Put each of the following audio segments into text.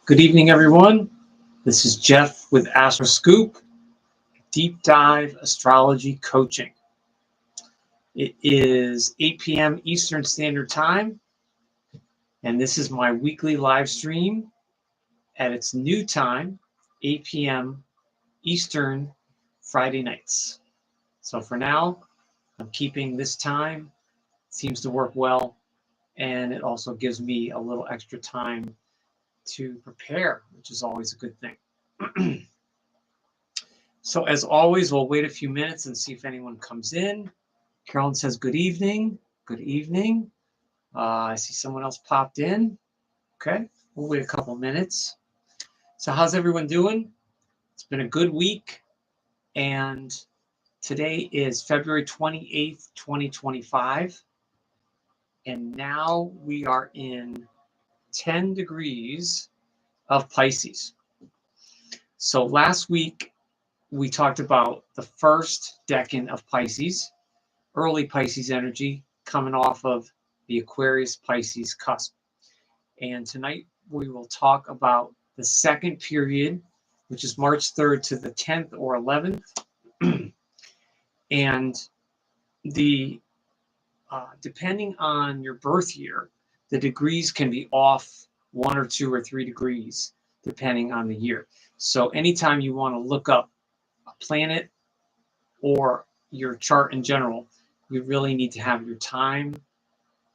Good evening, everyone. This is Jeff with Astroscoop, Deep Dive Astrology Coaching. It is 8 p.m. Eastern Standard Time, and this is my weekly live stream at its new time, 8 p.m. Eastern, Friday nights. So for now, I'm keeping this time. It seems to work well, and it also gives me a little extra time to prepare, which is always a good thing. So as always, we'll wait a few minutes and see if anyone comes in. Carolyn says, good evening. Good evening. I see someone else popped in. Okay, we'll wait a couple minutes. So how's everyone doing? It's been a good week. And today is February 28th, 2025. And now we are in 10 degrees of Pisces. So last week, we talked about the first decan of Pisces, early Pisces energy coming off of the Aquarius Pisces cusp. And tonight we will talk about the second period, which is March 3rd to the 10th or 11th. And the depending on your birth year, the degrees can be off 1 or 2 or 3 degrees, depending on the year. So anytime you want to look up a planet or your chart in general, you really need to have your time,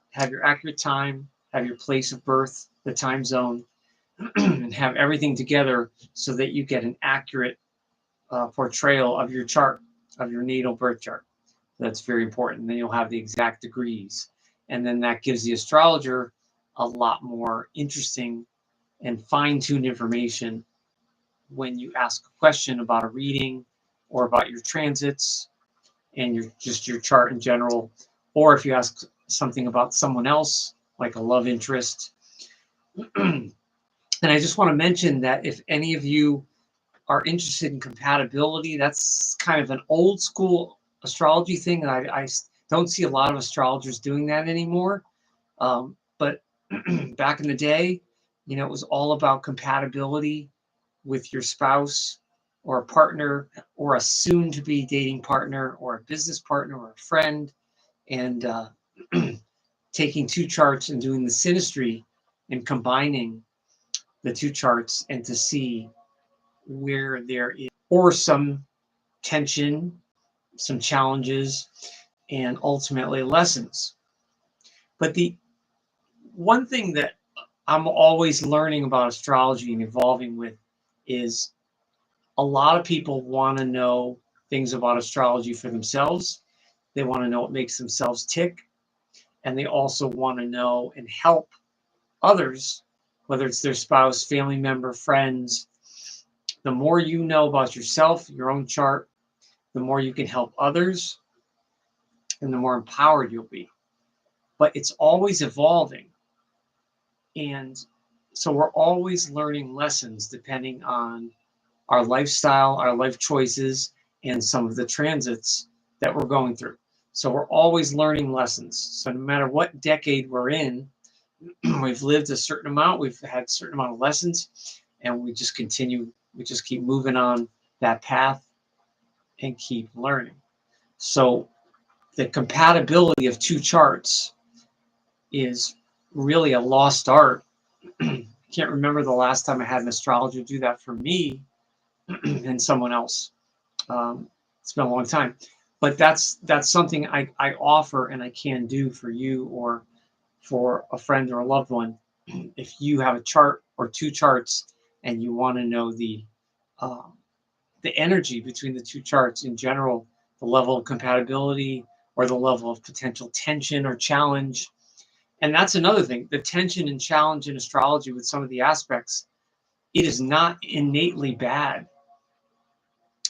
have your accurate time, have your place of birth, the time zone, and have everything together so that you get an accurate portrayal of your chart, of your natal birth chart. That's very important. Then you'll have the exact degrees. And then that gives the astrologer a lot more interesting and fine-tuned information when you ask a question about a reading or about your transits and your chart in general, or if you ask something about someone else, like a love interest. And I just want to mention that if any of you are interested in compatibility, that's kind of an old school astrology thing that I don't see a lot of astrologers doing that anymore. But back in the day, it was all about compatibility with your spouse or a partner or a soon-to-be dating partner or a business partner or a friend, and taking two charts and doing the synastry and combining the two charts and to see where there is or some tension, some challenges, and ultimately lessons. But the one thing that I'm always learning about astrology and evolving with is a lot of people want to know things about astrology for themselves. They want to know what makes themselves tick. And they also want to know and help others, whether it's their spouse, family member, friends. The more you know about yourself, your own chart, the more you can help others and the more empowered you'll be. But it's always evolving. And so we're always learning lessons depending on our lifestyle, our life choices, and some of the transits that we're going through. So we're always learning lessons. So no matter what decade we're in, we've lived a certain amount, we've had a certain amount of lessons, and we just continue, we just keep moving on that path and keep learning. So the compatibility of two charts is really a lost art. Can't remember the last time I had an astrologer do that for me and someone else. It's been a long time, but that's something I offer and I can do for you or for a friend or a loved one. If you have a chart or two charts and you want to know the energy between the two charts in general, the level of compatibility or the level of potential tension or challenge. And that's another thing, the tension and challenge in astrology with some of the aspects, it is not innately bad.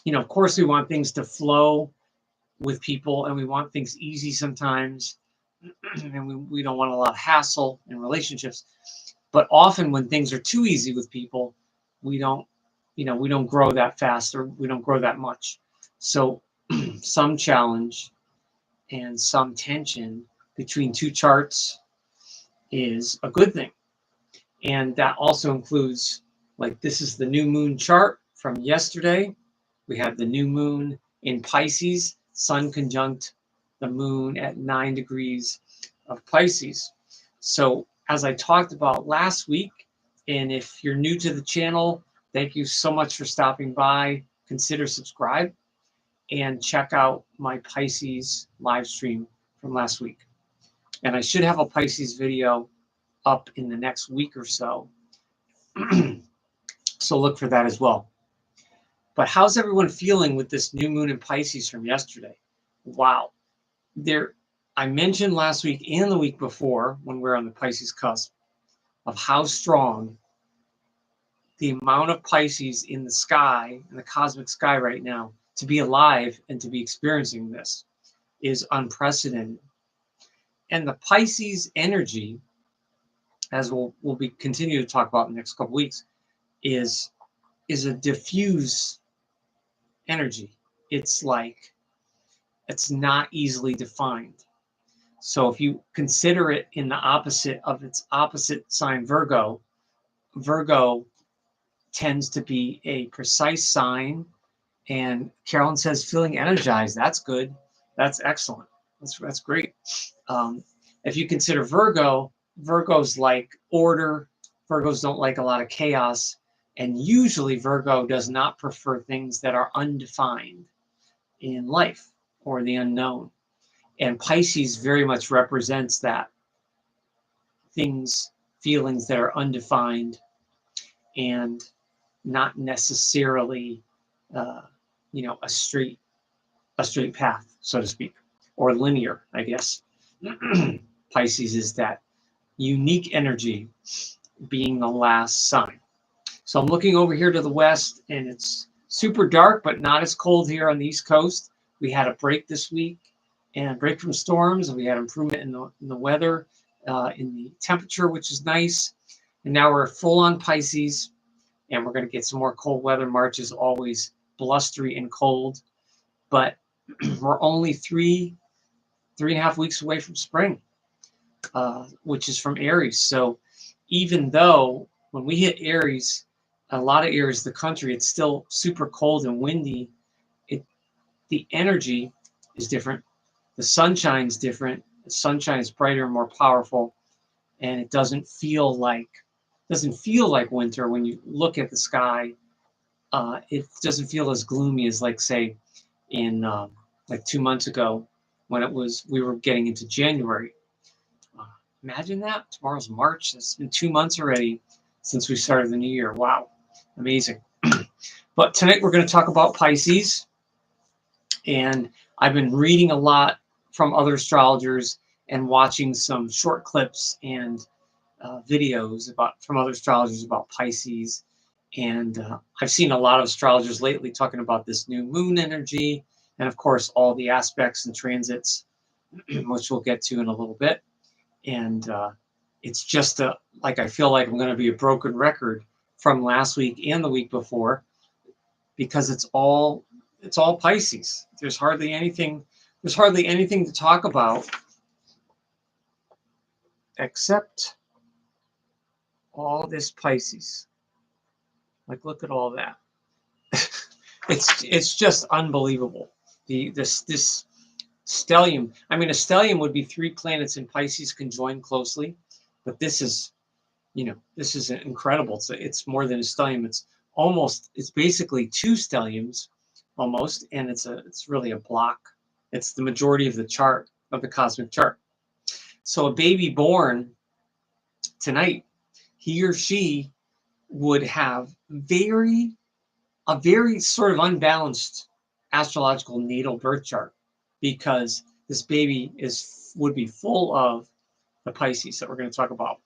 Of course, we want things to flow with people and we want things easy sometimes. And we don't want a lot of hassle in relationships. But often when things are too easy with people, we don't grow that fast or we don't grow that much. So some challenge and some tension between two charts is a good thing. And that also includes Like this is the new moon chart from yesterday. We have the new moon in Pisces, sun conjunct the moon at 9 degrees of Pisces. So as I talked about last week, and if you're new to the channel, thank you so much for stopping by. Consider subscribe and check out my Pisces live stream from last week. And I should have a Pisces video up in the next week or so. So look for that as well. But how's everyone feeling with this new moon in Pisces from yesterday? Wow. I mentioned last week and the week before, when we were on the Pisces cusp, of how strong the amount of Pisces in the sky, in the cosmic sky right now, to be alive and to be experiencing this is unprecedented. And the Pisces energy, as we'll be continue to talk about in the next couple weeks, is a diffuse energy. It's not easily defined. So if you consider it in the opposite of its opposite sign, Virgo tends to be a precise sign. And Carolyn says, feeling energized. That's good. That's excellent. That's great. If you consider Virgo's like order. Virgos don't like a lot of chaos. And usually Virgo does not prefer things that are undefined in life or the unknown. And Pisces very much represents that. Feelings that are undefined and not necessarily, a straight path, so to speak, or linear, I guess. Pisces is that unique energy, being the last sign. So I'm looking over here to the west, and it's super dark, but not as cold here on the East Coast. We had a break this week, and a break from storms, and we had improvement in the weather, in the temperature, which is nice. And now we're full on Pisces, and we're going to get some more cold weather. March is always blustery and cold, but we're only 3.5 weeks away from spring, which is from Aries. So even though when we hit Aries, a lot of areas of the country, it's still super cold and windy. The energy is different. The sunshine's different. The sunshine is brighter and more powerful, and it doesn't feel like winter when you look at the sky. It doesn't feel as gloomy as, like, say, in like 2 months ago when we were getting into January. Imagine that. Tomorrow's March. It's been 2 months already since we started the new year. Wow, amazing. But tonight we're going to talk about Pisces, and I've been reading a lot from other astrologers and watching some short clips and videos from other astrologers about Pisces. And I've seen a lot of astrologers lately talking about this new moon energy, and of course all the aspects and transits, which we'll get to in a little bit. And it's just I feel like I'm going to be a broken record from last week and the week before, because it's all Pisces. There's hardly anything to talk about except all this Pisces. Like, look at all that. It's just unbelievable. This stellium. I mean, a stellium would be 3 planets in Pisces conjoined closely, but this is incredible. It's more than a stellium. It's basically 2 stelliums almost, and it's really a block. It's the majority of the chart, of the cosmic chart. So a baby born tonight, he or she would have a very sort of unbalanced astrological natal birth chart, because this baby would be full of the Pisces that we're going to talk about,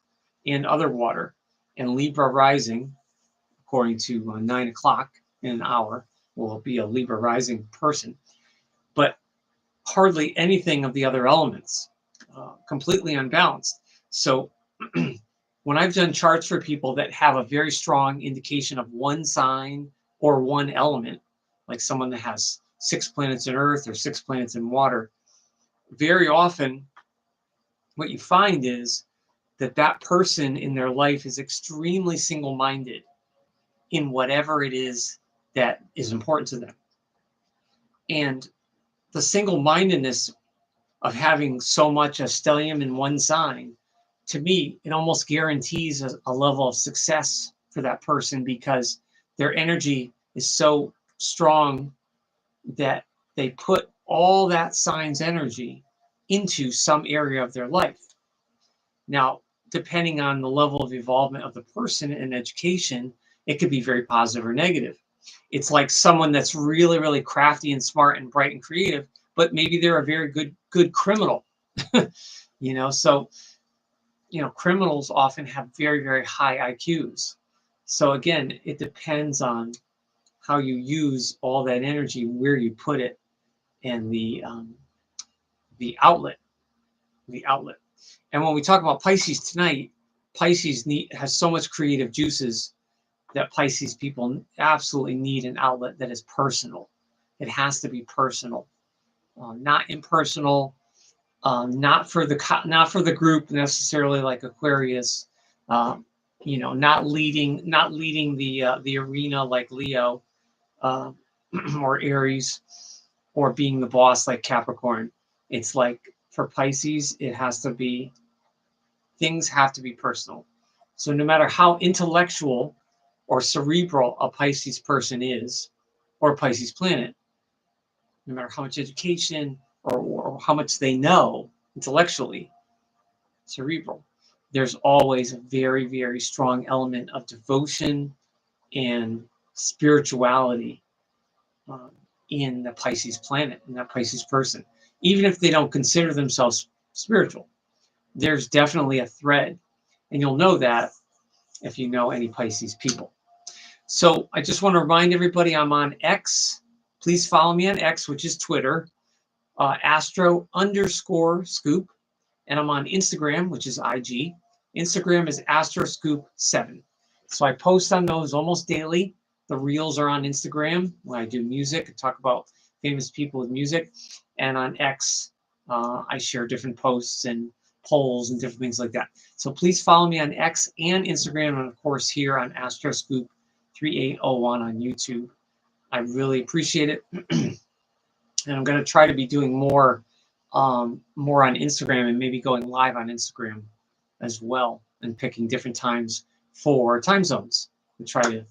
and other water, and Libra rising, according to 9 o'clock in an hour, will be a Libra rising person, but hardly anything of the other elements, completely unbalanced. So when I've done charts for people that have a very strong indication of one sign or one element, like someone that has 6 planets in earth or 6 planets in water, very often what you find is that person in their life is extremely single-minded. in whatever it is that is important to them. And the single-mindedness of having so much of stellium in one sign, to me, it almost guarantees a level of success for that person, because their energy is so strong that they put all that sign's energy into some area of their life. Now, depending on the level of involvement of the person in education, it could be very positive or negative. It's like someone that's really, really crafty and smart and bright and creative, but maybe they're a very good criminal. So, criminals often have very, very high IQs. So again, it depends on how you use all that energy, where you put it, and the outlet. And when we talk about Pisces tonight, Pisces has so much creative juices that Pisces people absolutely need an outlet that is personal. It has to be personal, not impersonal, not for the group necessarily, like Aquarius. Not leading the arena like Leo, or Aries, or being the boss like Capricorn. It's like, for Pisces, things have to be personal. So no matter how intellectual or cerebral a Pisces person is, or a Pisces planet, no matter how much education or how much they know intellectually, cerebral, there's always a very, very strong element of devotion and spirituality in the Pisces planet, in that Pisces person. Even if they don't consider themselves spiritual, there's definitely a thread. And you'll know that if you know any Pisces people. So I just want to remind everybody, I'm on X. Please follow me on X, which is Twitter, Astro_Scoop. And I'm on Instagram, which is IG. Instagram is Astroscoop7. So I post on those almost daily. The reels are on Instagram when I do music, I talk about famous people with music. And on X, I share different posts and polls and different things like that. So please follow me on X and Instagram, and of course here on Astroscoop 3801 on YouTube. I really appreciate it. And I'm going to try to be doing more on Instagram, and maybe going live on Instagram as well, and picking different times for time zones and try to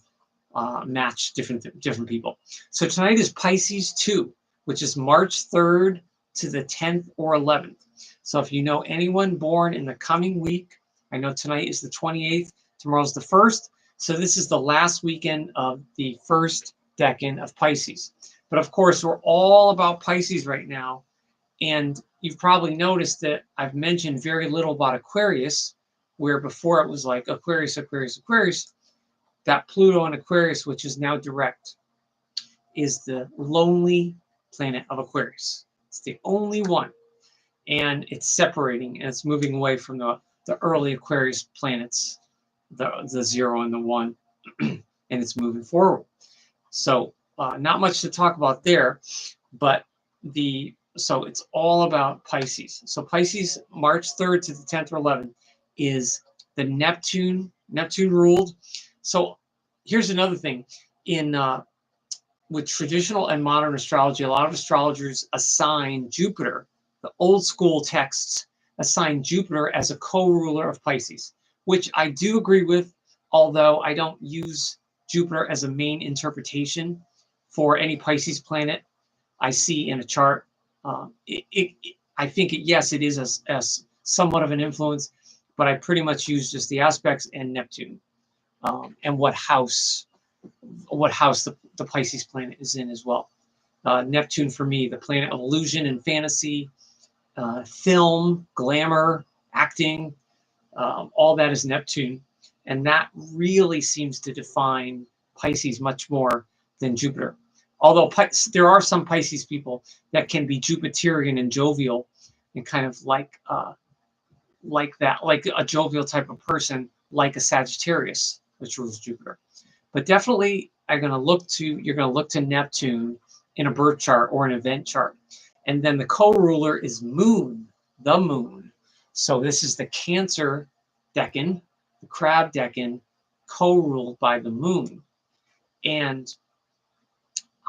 match different people. So tonight is Pisces 2, which is March 3rd to the 10th or 11th. So if you know anyone born in the coming week, I know tonight is the 28th, tomorrow's the 1st. So this is the last weekend of the first decan of Pisces. But of course, we're all about Pisces right now. And you've probably noticed that I've mentioned very little about Aquarius, where before it was like Aquarius, Aquarius, Aquarius. That Pluto in Aquarius, which is now direct, is the lonely planet of Aquarius. It's the only one. And it's separating, and it's moving away from the early Aquarius planets, the 0 and the 1, and it's moving forward. So not much to talk about there, but so it's all about Pisces. So Pisces, March 3rd to the 10th or 11th, is the Neptune ruled. So here's another thing. With traditional and modern astrology, a lot of astrologers assign Jupiter, the old school texts assign Jupiter as a co-ruler of Pisces, which I do agree with, although I don't use Jupiter as a main interpretation for any Pisces planet I see in a chart. I think, yes, it is as somewhat of an influence, but I pretty much use just the aspects and Neptune, and what house the Pisces planet is in as well. Neptune, for me, the planet of illusion and fantasy, film, glamour, acting, all that is Neptune. And that really seems to define Pisces much more than Jupiter. Although there are some Pisces people that can be Jupiterian and jovial, and kind of like that, like a jovial type of person, like a Sagittarius, which rules Jupiter. But definitely, you're going to look to Neptune in a birth chart or an event chart. And then the co-ruler is Moon, the Moon. So this is the Cancer decan, the Crab decan, co-ruled by the Moon. And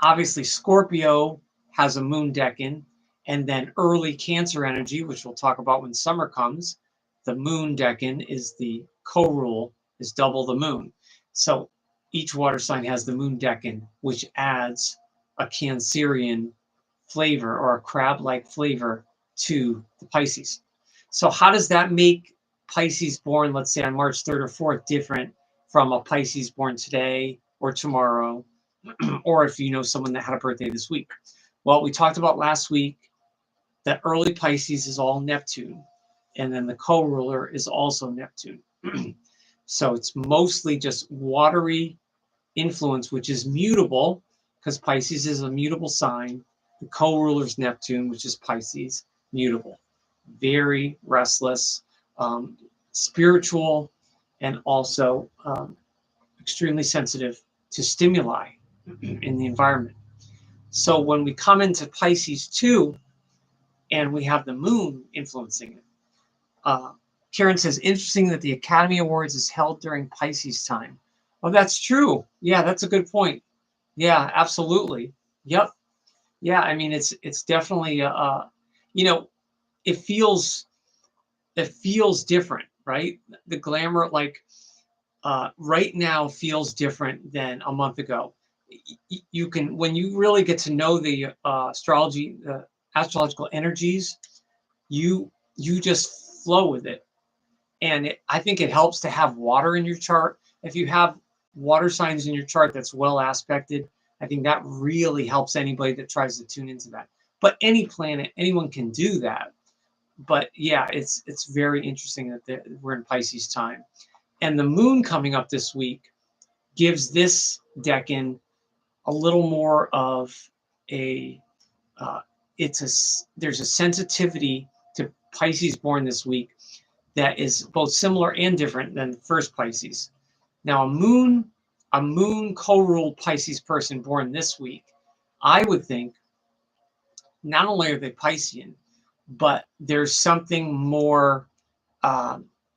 obviously Scorpio has a moon decan, and then early Cancer energy, which we'll talk about when summer comes. The moon decan is the co-rule, is double the moon. So each water sign has the moon decan, which adds a Cancerian flavor or a crab-like flavor to the Pisces. So how does that make Pisces born, let's say on March 3rd or 4th, different from a Pisces born today or tomorrow, or if you know someone that had a birthday this week? Well, we talked about last week that early Pisces is all Neptune, and then the co-ruler is also Neptune. So it's mostly just watery influence, which is mutable, because Pisces is a mutable sign. The co-ruler is Neptune, which is Pisces, mutable. Very restless, spiritual, and also extremely sensitive to stimuli in the environment. So when we come into Pisces 2, and we have the moon influencing it. Karen says, interesting that the Academy Awards is held during Pisces time. Oh, that's true. Yeah, that's a good point. Yeah, absolutely. Yep. Yeah, I mean, it's definitely, you know, it feels different, right? The glamour, like right now feels different than a month ago. You can, when you really get to know the astrology, the astrological energies, you just flow with it. And I think it helps to have water in your chart. If you have water signs in your chart that's well aspected, I think that really helps anybody that tries to tune into that. But any planet, anyone can do that. But yeah, it's very interesting that we're in Pisces time. And the moon coming up this week gives this decan a little more of a, there's a sensitivity to Pisces born this week that is both similar and different than the first Pisces. Now, a moon co-ruled Pisces person born this week, I would think not only are they Piscean, but there's something more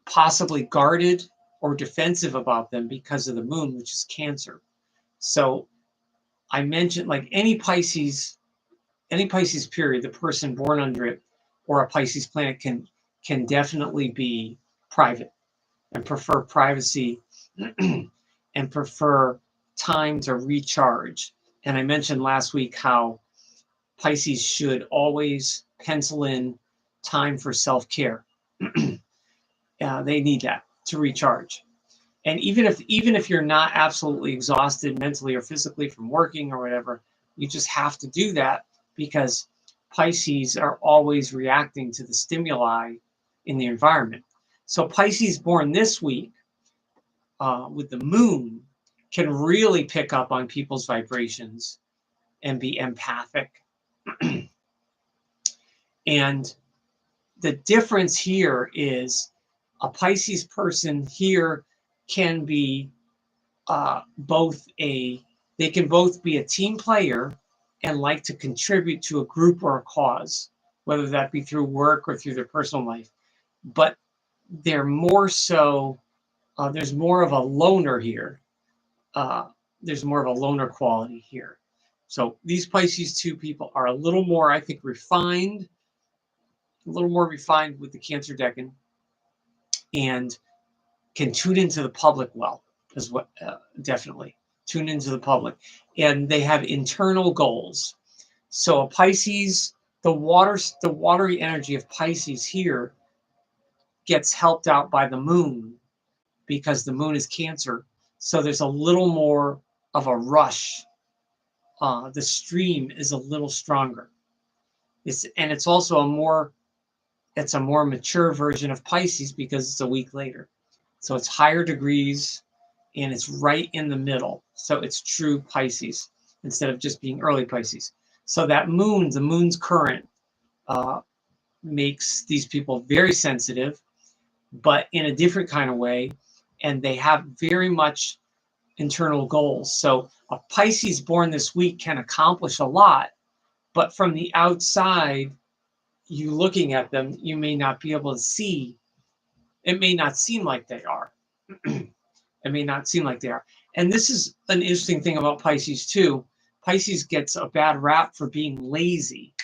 possibly guarded or defensive about them because of the moon, which is Cancer. So I mentioned, like any Pisces period, the person born under it or a Pisces planet can definitely be private and prefer privacy and prefer time to recharge. And I mentioned last week how Pisces should always pencil in time for self-care. They need that to recharge. And even if you're not absolutely exhausted mentally or physically from working or whatever, you just have to do that because Pisces are always reacting to the stimuli in the environment. So Pisces born this week with the moon can really pick up on people's vibrations and be empathic. And the difference here is a Pisces person here can be they can both be a team player and like to contribute to a group or a cause, whether that be through work or through their personal life. But they're more so, there's more of a loner here. There's more of a loner quality here. So these Pisces 2 people are a little more, I think, refined, a little more refined with the Cancer decan, and can tune into the public well, as what definitely tune into the public. And they have internal goals. So a Pisces, the watery energy of Pisces here gets helped out by the moon because the moon is Cancer. So there's a little more of a rush. The stream is a little stronger. It's also a more mature version of Pisces because it's a week later. So it's higher degrees and it's right in the middle. So it's true Pisces instead of just being early Pisces. So that the moon's current makes these people very sensitive, but in a different kind of way. And they have very much internal goals. So a Pisces born this week can accomplish a lot, but from the outside, you looking at them, you may not be able to see. It may not seem like they are. It may not seem like they are. And this is an interesting thing about Pisces too. Pisces gets a bad rap for being lazy.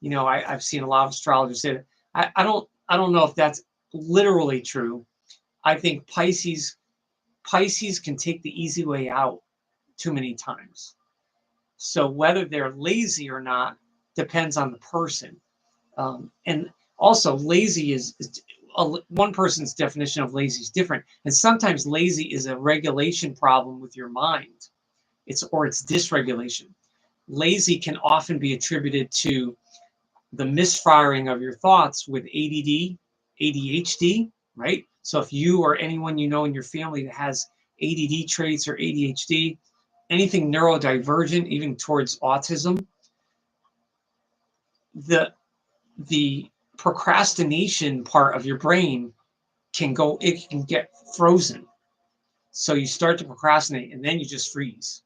You know, I've seen a lot of astrologers say that. I don't know if that's literally true. I think Pisces can take the easy way out too many times. So whether they're lazy or not depends on the person. And also, lazy is one person's definition of lazy is different. And sometimes lazy is a regulation problem with your mind. It's dysregulation. Lazy can often be attributed to the misfiring of your thoughts with ADD, ADHD, right? So if you or anyone you know in your family that has ADD traits or ADHD, anything neurodivergent, even towards autism, the procrastination part of your brain can get frozen. So you start to procrastinate and then you just freeze.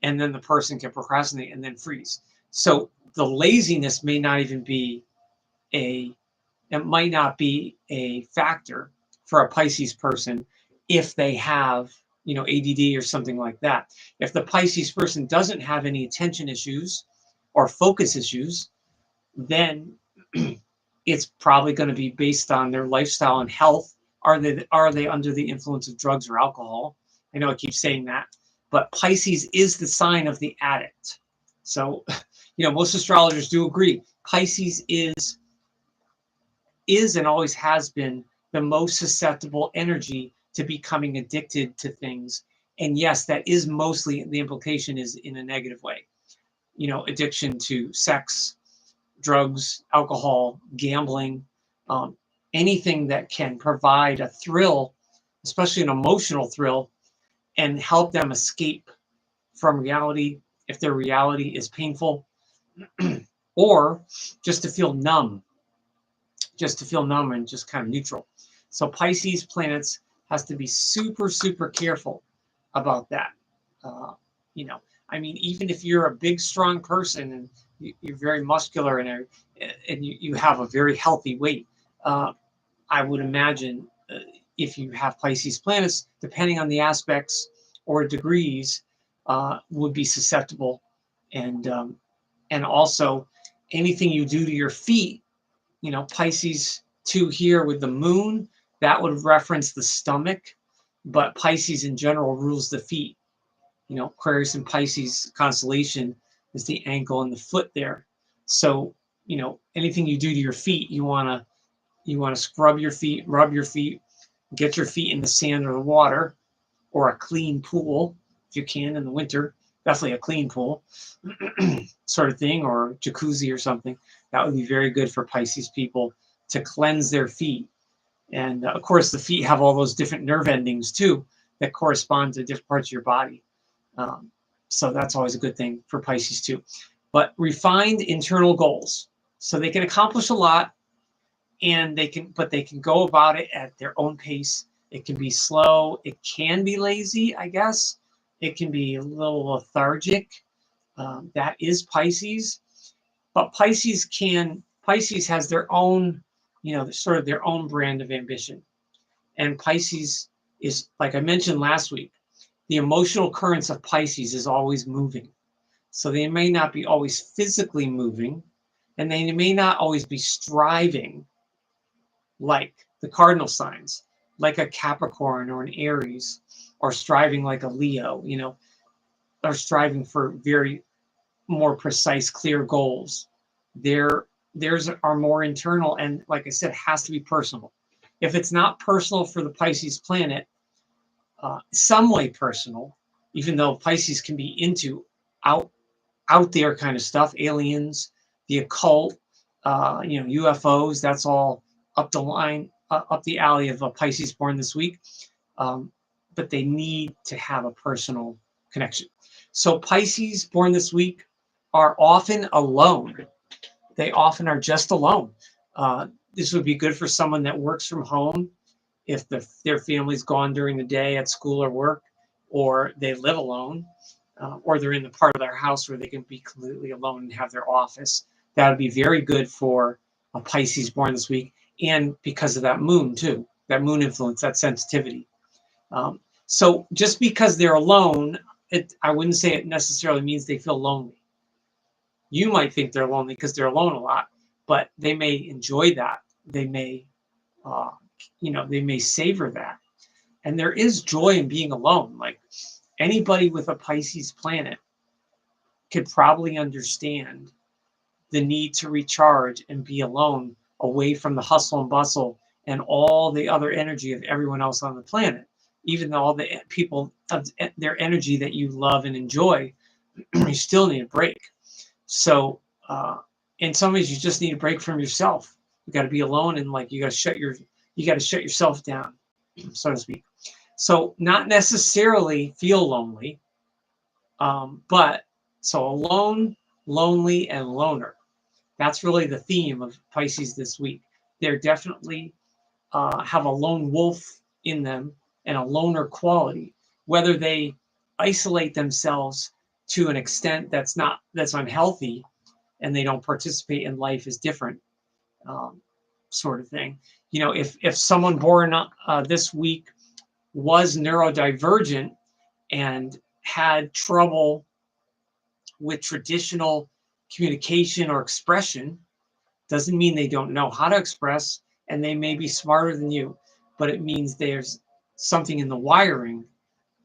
And then the person can procrastinate and then freeze. So the laziness may not even be it might not be a factor for a Pisces person if they have, you know, ADD or something like that. If the Pisces person doesn't have any attention issues or focus issues, then it's probably going to be based on their lifestyle and health. Are they under the influence of drugs or alcohol? I know I keep saying that, but Pisces is the sign of the addict. So, you know, most astrologers do agree Pisces is and always has been the most susceptible energy to becoming addicted to things. And yes, that is mostly, the implication is in a negative way. You know, addiction to sex, drugs, alcohol, gambling, anything that can provide a thrill, especially an emotional thrill, and help them escape from reality if their reality is painful, or just to feel numb and just kind of neutral. So Pisces planets has to be super, super careful about that. Uh, you know, I mean, even if you're a big, strong person and you're very muscular and you have a very healthy weight, I would imagine if you have Pisces planets, depending on the aspects or degrees, would be susceptible. And also anything you do to your feet, you know, Pisces 2 here with the moon, that would reference the stomach, but Pisces in general rules the feet. You know, Aquarius and Pisces constellation is the ankle and the foot there. So, you know, anything you do to your feet, you want to scrub your feet, rub your feet, get your feet in the sand or the water, or a clean pool if you can in the winter. Definitely a clean pool sort of thing, or jacuzzi or something. That would be very good for Pisces people to cleanse their feet. And of course, the feet have all those different nerve endings too that correspond to different parts of your body. So that's always a good thing for Pisces too. But refined internal goals. So they can accomplish a lot, and they can go about it at their own pace. It can be slow. It can be lazy, I guess. It can be a little lethargic. That is Pisces. But Pisces has their own, you know, sort of their own brand of ambition. And Pisces is, like I mentioned last week, the emotional currents of Pisces is always moving. So they may not be always physically moving, and they may not always be striving like the cardinal signs, like a Capricorn or an Aries, or striving like a Leo, you know, or striving for very more precise, clear goals. Theirs are more internal, and like I said, has to be personal. If it's not personal for the Pisces planet, some way personal, even though Pisces can be into out there kind of stuff, aliens, the occult, you know, UFOs. That's all up the line, up the alley of a Pisces born this week. But they need to have a personal connection. So Pisces born this week are often alone. They often are just alone. This would be good for someone that works from home if their family's gone during the day at school or work, or they live alone, or they're in the part of their house where they can be completely alone and have their office. That would be very good for a Pisces born this week, and because of that moon too, that moon influence, that sensitivity. So just because they're alone, I wouldn't say it necessarily means they feel lonely. You might think they're lonely because they're alone a lot, but they may enjoy that. They may, they may savor that. And there is joy in being alone. Like anybody with a Pisces planet could probably understand the need to recharge and be alone, away from the hustle and bustle and all the other energy of everyone else on the planet. Even though all the people of their energy that you love and enjoy, you still need a break. So in some ways, you just need a break from yourself. You got to be alone, and like you got to shut yourself down, so to speak. So not necessarily feel lonely, but so alone, lonely, and loner. That's really the theme of Pisces this week. They're definitely have a lone wolf in them and a loner quality. Whether they isolate themselves to an extent that's unhealthy and they don't participate in life is different, sort of thing. If someone born this week was neurodivergent and had trouble with traditional communication or expression, doesn't mean they don't know how to express, and they may be smarter than you, but it means there's something in the wiring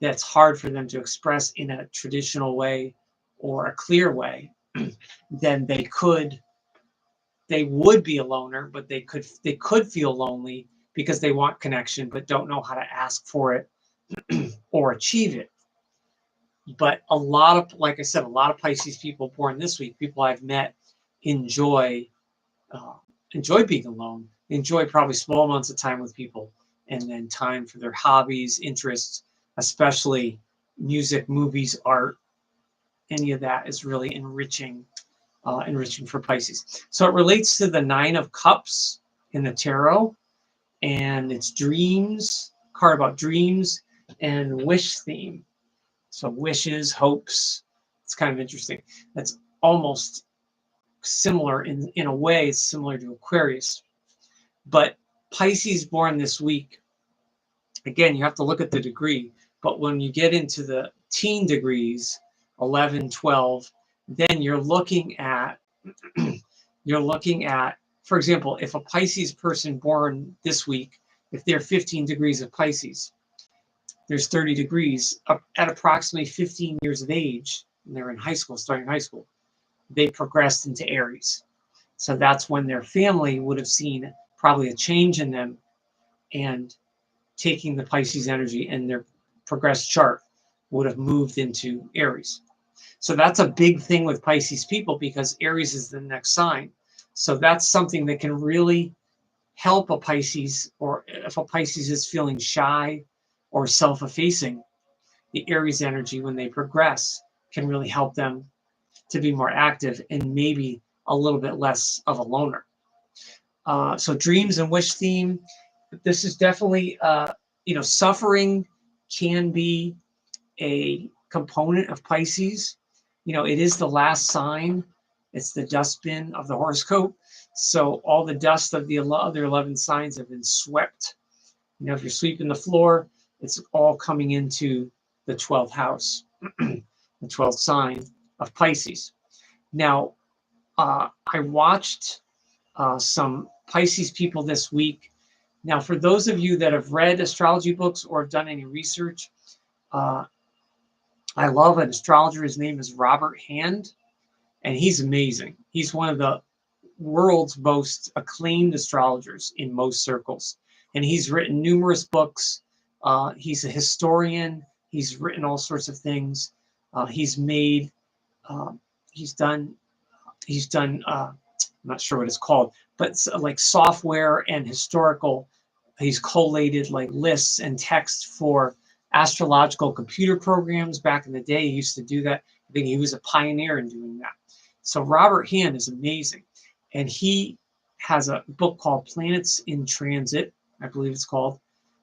that's hard for them to express in a traditional way or a clear way. Then they would be a loner, but they could feel lonely because they want connection but don't know how to ask for it or achieve it. But like I said, a lot of Pisces people born this week, people I've met, enjoy being alone, enjoy probably small amounts of time with people, and then time for their hobbies, interests, especially music, movies, art. Any of that is really enriching for Pisces. So it relates to the 9 of Cups in the tarot, and it's dreams, card about dreams and wish theme. So wishes, hopes. It's kind of interesting. That's almost similar in a way. It's similar to Aquarius. But Pisces born this week, again, you have to look at the degree. But when you get into the teen degrees, 11, 12, then you're looking at, for example, if a Pisces person born this week, if they're 15 degrees of Pisces, there's 30 degrees at approximately 15 years of age, and they're in high school, starting high school, they progressed into Aries. So that's when their family would have seen probably a change in them and taking the Pisces energy, and their progressed chart would have moved into Aries. So that's a big thing with Pisces people because Aries is the next sign. So that's something that can really help a Pisces, or if a Pisces is feeling shy or self-effacing, the Aries energy, when they progress, can really help them to be more active and maybe a little bit less of a loner. So dreams and wish theme. This is definitely, suffering can be a component of Pisces. It is the last sign. It's the dustbin of the horoscope. So all the dust of the other 11 signs have been swept. If you're sweeping the floor, it's all coming into the 12th house, the 12th sign of Pisces. Now, I watched some Pisces people this week. Now, for those of you that have read astrology books or have done any research, I love an astrologer. His name is Robert Hand, and he's amazing. He's one of the world's most acclaimed astrologers in most circles, and he's written numerous books. He's a historian. He's written all sorts of things. He's done I'm not sure what it's called, but it's like software and historical. He's collated like lists and text for astrological computer programs. Back in the day, he used to do that. I think he was a pioneer in doing that. So Robert Hand is amazing. And he has a book called Planets in Transit. I believe it's called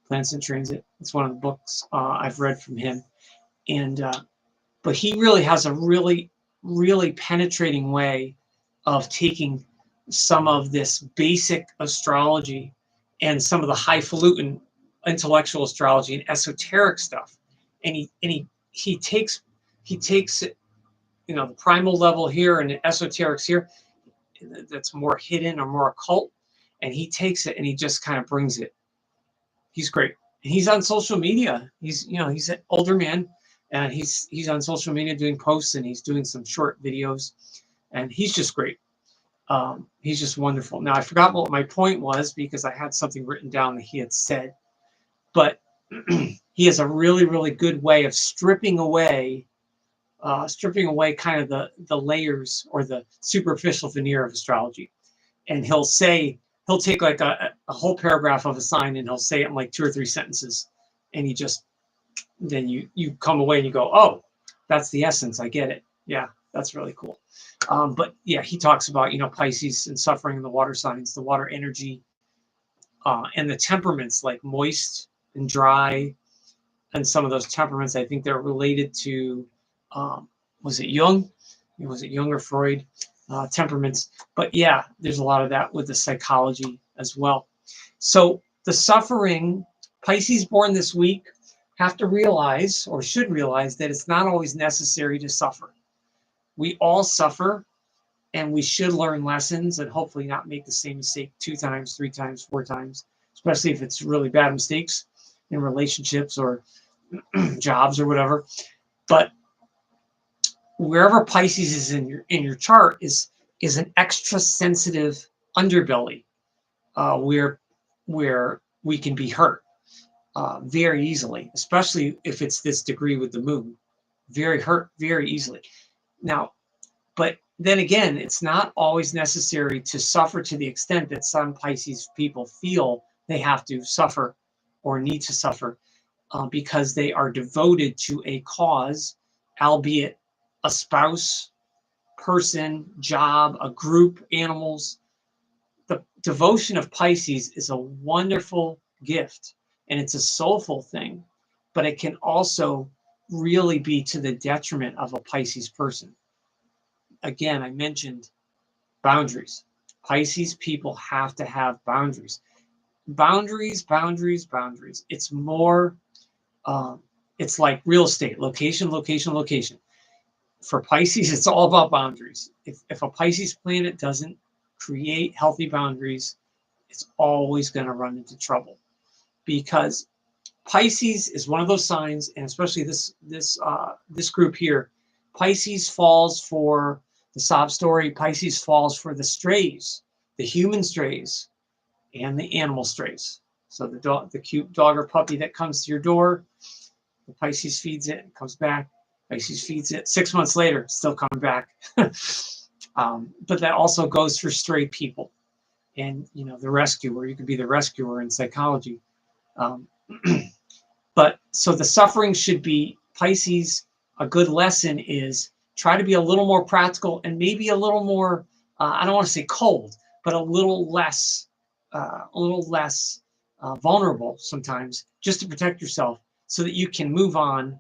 Planets in Transit. It's one of the books I've read from him. And but he really has a really, really penetrating way of taking some of this basic astrology and some of the highfalutin intellectual astrology and esoteric stuff, and he takes it, you know, the primal level here and the esoterics here, that's more hidden or more occult, and he takes it and he just kind of brings it. He's great. He's on social media. He's, you know, he's an older man, and he's on social media doing posts, and he's doing some short videos, and he's just great. He's just wonderful. Now I forgot what my point was because I had something written down that he had said, but he has a really, really good way of stripping away kind of the layers or the superficial veneer of astrology. And he'll take like a whole paragraph of a sign, and he'll say it in like 2 or 3 sentences, and then you come away and you go, oh, that's the essence. I get it. Yeah, that's really cool. But yeah, he talks about, you know, Pisces and suffering in the water signs, the water energy, and the temperaments like moist and dry. And some of those temperaments, I think they're related to, was it Jung? Was it Jung or Freud? Temperaments. But yeah, there's a lot of that with the psychology as well. So the suffering, Pisces born this week have to realize, or should realize, that it's not always necessary to suffer. We all suffer, and we should learn lessons and hopefully not make the same mistake 2 times, 3 times, 4 times, especially if it's really bad mistakes in relationships or jobs or whatever. But wherever Pisces is in your chart is an extra sensitive underbelly, where we can be hurt very easily, especially if it's this degree with the moon. Hurt very easily. Now, but then again, it's not always necessary to suffer to the extent that some Pisces people feel they have to suffer or need to suffer, because they are devoted to a cause, albeit a spouse, person, job, a group, animals. The devotion of Pisces is a wonderful gift, and it's a soulful thing, but it can also really be to the detriment of a Pisces person. Again, I mentioned boundaries. Pisces people have to have boundaries. Boundaries. It's more, it's like real estate, location. For Pisces, it's all about boundaries. If a Pisces planet doesn't create healthy boundaries, it's always going to run into trouble, because Pisces is one of those signs, and especially this group here, Pisces falls for the sob story. Pisces falls for the strays, the human strays, and the animal strays. So the cute dog or puppy that comes to your door, the Pisces feeds it, and comes back. Pisces feeds it. 6 months later, still coming back. But that also goes for stray people, and you know, the rescuer. You could be the rescuer in psychology. But so the suffering should be Pisces. A good lesson is try to be a little more practical and maybe a little more, I don't want to say cold, but a little less vulnerable sometimes, just to protect yourself so that you can move on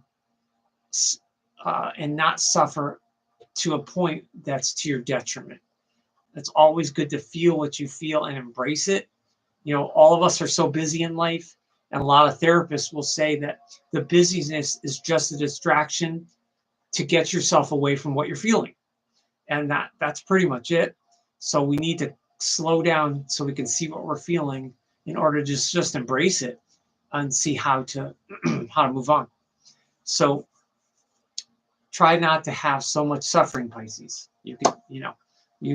and not suffer to a point that's to your detriment. It's always good to feel what you feel and embrace it. You know, all of us are so busy in life, and a lot of therapists will say that the busyness is just a distraction to get yourself away from what you're feeling. And that's pretty much it. So we need to slow down so we can see what we're feeling in order to just embrace it and see how to move on. So try not to have so much suffering, Pisces. You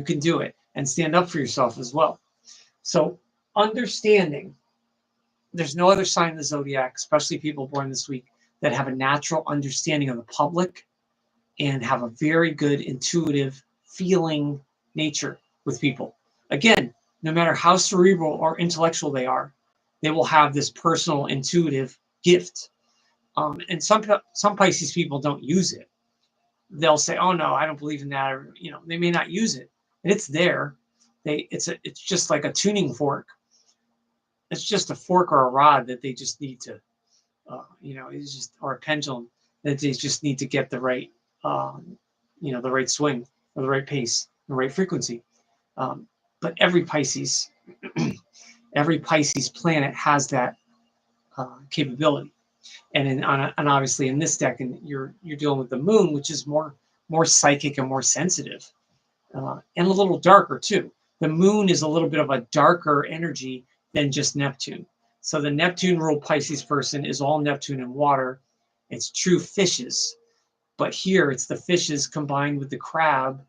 can do it, and stand up for yourself as well. So understanding, there's no other sign in the zodiac, especially people born this week, that have a natural understanding of the public and have a very good intuitive feeling nature with people. Again, no matter how cerebral or intellectual they are, they will have this personal intuitive gift. And some Pisces people don't use it. They'll say, "Oh no, I don't believe in that," or they may not use it, and it's there. It's just like a tuning fork. It's just a fork or a rod that they just need to, it's just, or a pendulum that they just need to get the right, the right swing or the right pace, the right frequency. But every Pisces planet has that capability. And and obviously in this deck, and you're dealing with the moon, which is more psychic and more sensitive, and a little darker too. The moon is a little bit of a darker energy than just Neptune. So the Neptune ruled Pisces person is all Neptune and water. It's true fishes, but here it's the fishes combined with the crab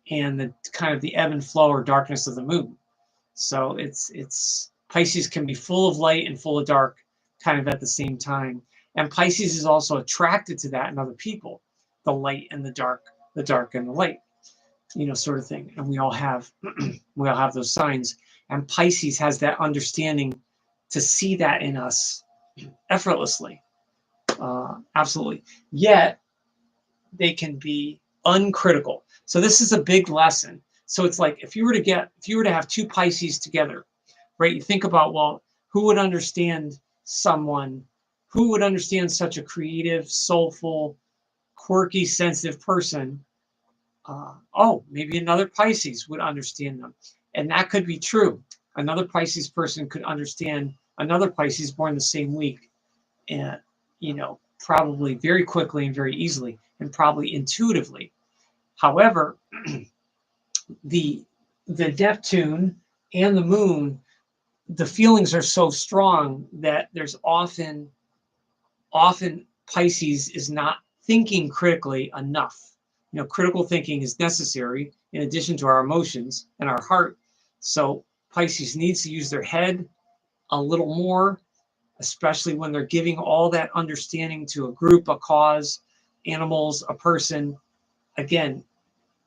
and the kind of the ebb and flow or darkness of the moon. So it's Pisces can be full of light and full of dark kind of at the same time. And Pisces is also attracted to that in other people, the light and the dark and the light, sort of thing. And we all have those signs. And Pisces has that understanding to see that in us effortlessly. Absolutely. Yet they can be uncritical. So this is a big lesson. So it's like if you were to have two Pisces together, right? You think about, well, who would understand someone? Who would understand such a creative, soulful, quirky, sensitive person? Maybe another Pisces would understand them. And that could be true. Another Pisces person could understand another Pisces born the same week, and probably very quickly and very easily, and probably intuitively. However, the Neptune and the moon, the feelings are so strong that there's often Pisces is not thinking critically enough. Critical thinking is necessary in addition to our emotions and our heart. So Pisces needs to use their head a little more, especially when they're giving all that understanding to a group, a cause, animals, a person. Again,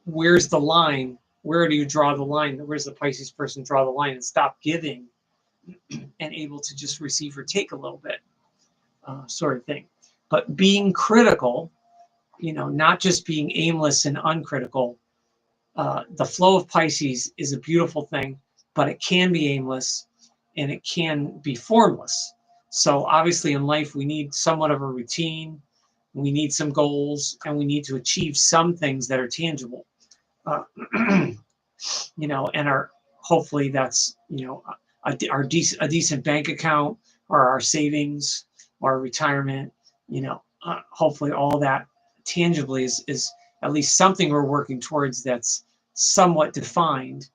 where's the line? Where do you draw the line? Where's the Pisces person draw the line and stop giving and able to just receive or take a little bit, sort of thing. But being critical, not just being aimless and uncritical. The flow of Pisces is a beautiful thing, but it can be aimless and it can be formless. So obviously in life, we need somewhat of a routine. We need some goals, and we need to achieve some things that are tangible. And hopefully that's, a decent bank account, or our savings, or retirement, hopefully all that tangibly is at least something we're working towards that's somewhat defined,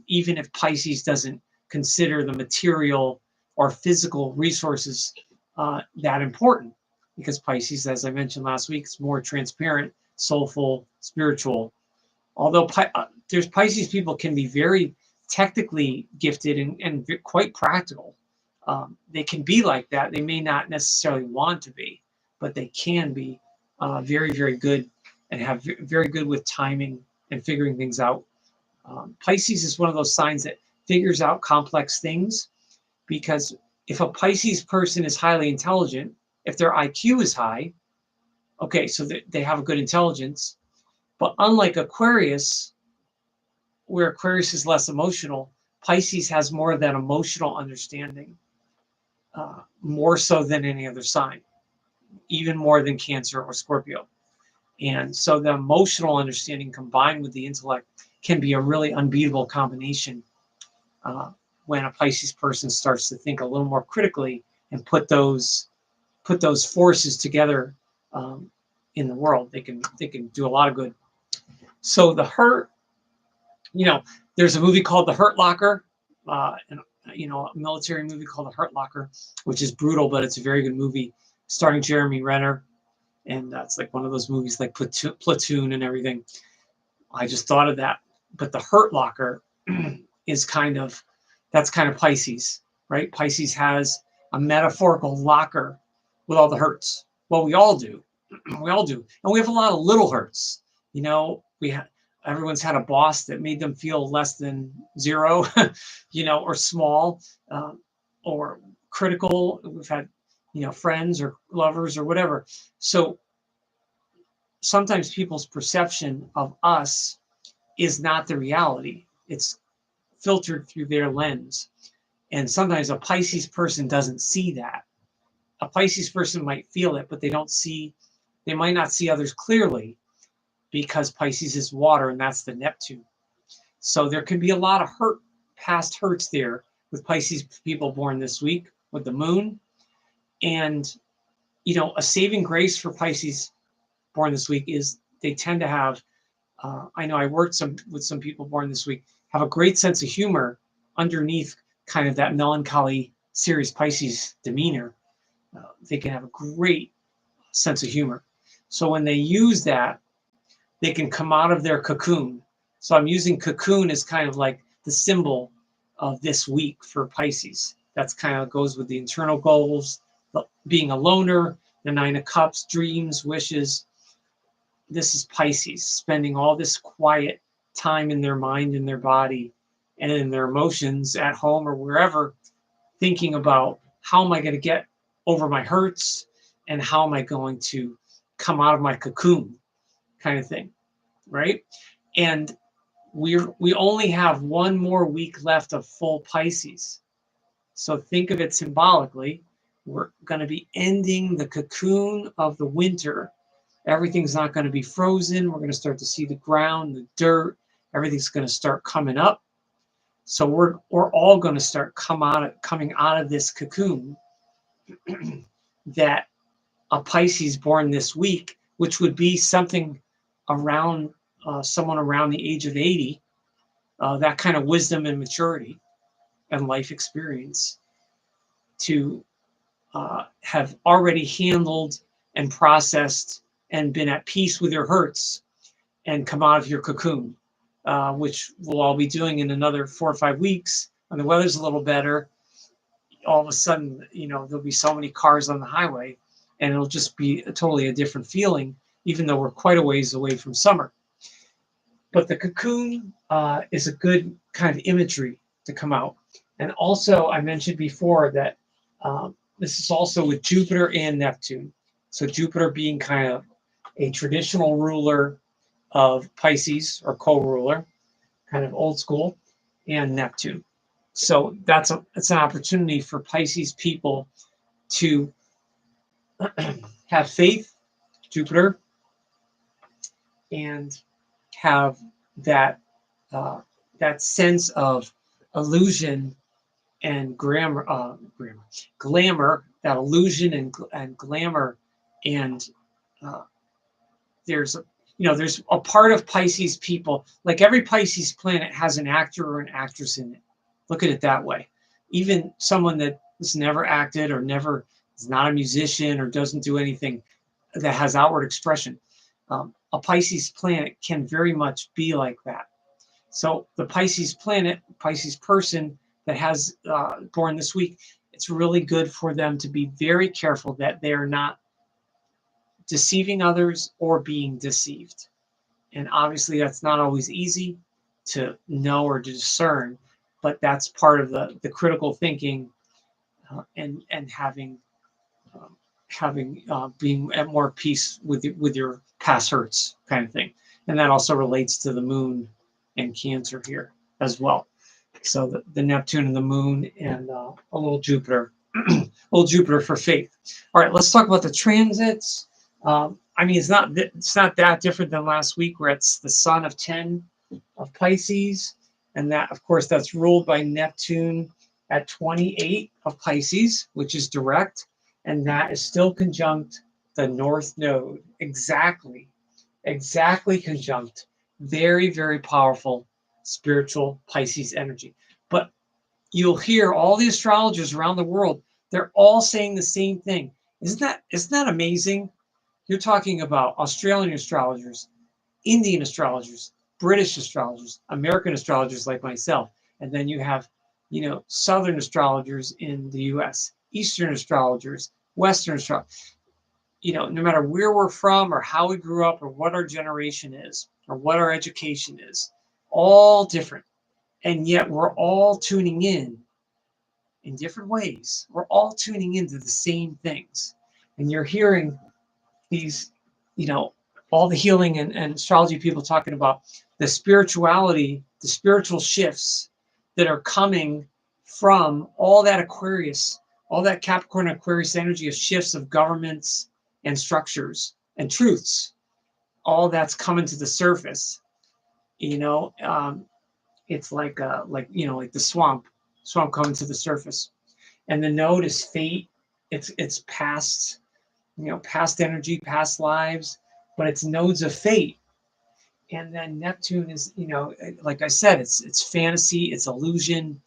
even if Pisces doesn't consider the material or physical resources that important, because Pisces, as I mentioned last week, is more transparent, soulful, spiritual. Although there's Pisces people can be very technically gifted and quite practical. They can be like that. They may not necessarily want to be, but they can be very, very good and have very good with timing and figuring things out. Pisces is one of those signs that figures out complex things, because if a Pisces person is highly intelligent, if their IQ is high, okay, so they have a good intelligence. But unlike Aquarius, where Aquarius is less emotional, Pisces has more of that emotional understanding, more so than any other sign, even more than Cancer or Scorpio. And so the emotional understanding combined with the intellect can be a really unbeatable combination when a Pisces person starts to think a little more critically and put those forces together in the world. They can do a lot of good. So the hurt, there's a movie called The Hurt Locker, and a military movie called The Hurt Locker, which is brutal, but it's a very good movie, starring Jeremy Renner. And it's like one of those movies like Platoon and everything. I just thought of that. But The Hurt Locker is that's kind of Pisces, right? Pisces has a metaphorical locker with all the hurts. Well, we all do. We all do. And we have a lot of little hurts. Everyone's had a boss that made them feel less than zero, or small, or critical. We've had, friends or lovers or whatever. So sometimes people's perception of us is not the reality. It's filtered through their lens. And sometimes a Pisces person doesn't see that. A Pisces person might feel it, but they might not see others clearly, because Pisces is water, and that's the Neptune. So there can be a lot of past hurts there with Pisces people born this week with the moon. And, you know, a saving grace for Pisces born this week is they tend to have, I know I worked with some people born this week, have a great sense of humor underneath kind of that melancholy, serious Pisces demeanor. They can have a great sense of humor. So when they use that, they can come out of their cocoon. So I'm using cocoon as kind of like the symbol of this week for Pisces. That's kind of goes with the internal goals, being a loner, the Nine of Cups, dreams, wishes. This is Pisces, spending all this quiet time in their mind, in their body, and in their emotions at home or wherever, thinking about how am I going to get over my hurts and how am I going to come out of my cocoon kind of thing, right? And we only have one more week left of full Pisces. So think of it symbolically. We're going to be ending the cocoon of the winter. Everything's not going to be frozen. We're going to start to see the ground, the dirt. Everything's going to start coming up. So we're all going to start coming out of this cocoon that a Pisces born this week, which would be something around someone around the age of 80, that kind of wisdom and maturity and life experience to have already handled and processed and been at peace with your hurts and come out of your cocoon, which we'll all be doing in another 4 or 5 weeks. When the weather's a little better, all of a sudden, you know, there'll be so many cars on the highway and it'll just be totally a different feeling, even though we're quite a ways away from summer. But the cocoon is a good kind of imagery to come out. And also, I mentioned before that this is also with Jupiter and Neptune. So Jupiter being kind of a traditional ruler of Pisces, or co-ruler, kind of old school, and Neptune. So it's an opportunity for Pisces people to have faith, Jupiter, and have that that sense of illusion and glamour, that illusion and glamour, and there's a part of Pisces people, like every Pisces planet has an actor or an actress in it. Look at it that way. Even someone that has never acted or never is not a musician or doesn't do anything that has outward expression. A Pisces planet can very much be like that. So the Pisces planet, Pisces person that has born this week, it's really good for them to be very careful that they are not deceiving others or being deceived. And obviously that's not always easy to know or to discern, but that's part of the critical thinking and being at more peace with your past hurts kind of thing. And that also relates to the moon and Cancer here as well. So the Neptune and the moon and a little Jupiter, a little Jupiter for faith. All right, let's talk about the transits. I mean, it's not that different than last week, where it's the Sun of 10 of Pisces, and that, of course, that's ruled by Neptune at 28 of Pisces, which is direct, and that is still conjunct the North Node, exactly conjunct. Very, very powerful spiritual Pisces energy. But you'll hear all the astrologers around the world, they're all saying the same thing. Isn't that amazing? You're talking about Australian astrologers, Indian astrologers, British astrologers, American astrologers like myself, and then you have, Southern astrologers in the U.S., Eastern astrologers, Western astrologers. No matter where we're from or how we grew up or what our generation is or what our education is, all different. And yet we're all tuning in different ways. We're all tuning into the same things. And you're hearing these, all the healing and astrology people talking about the spirituality, the spiritual shifts that are coming from all that Aquarius, all that Capricorn Aquarius energy of shifts of governments and structures and truths. All that's coming to the surface. It's like the swamp coming to the surface. And the node is fate, it's past, past energy, past lives, but it's nodes of fate. And then Neptune is, like I said, it's fantasy, it's illusion,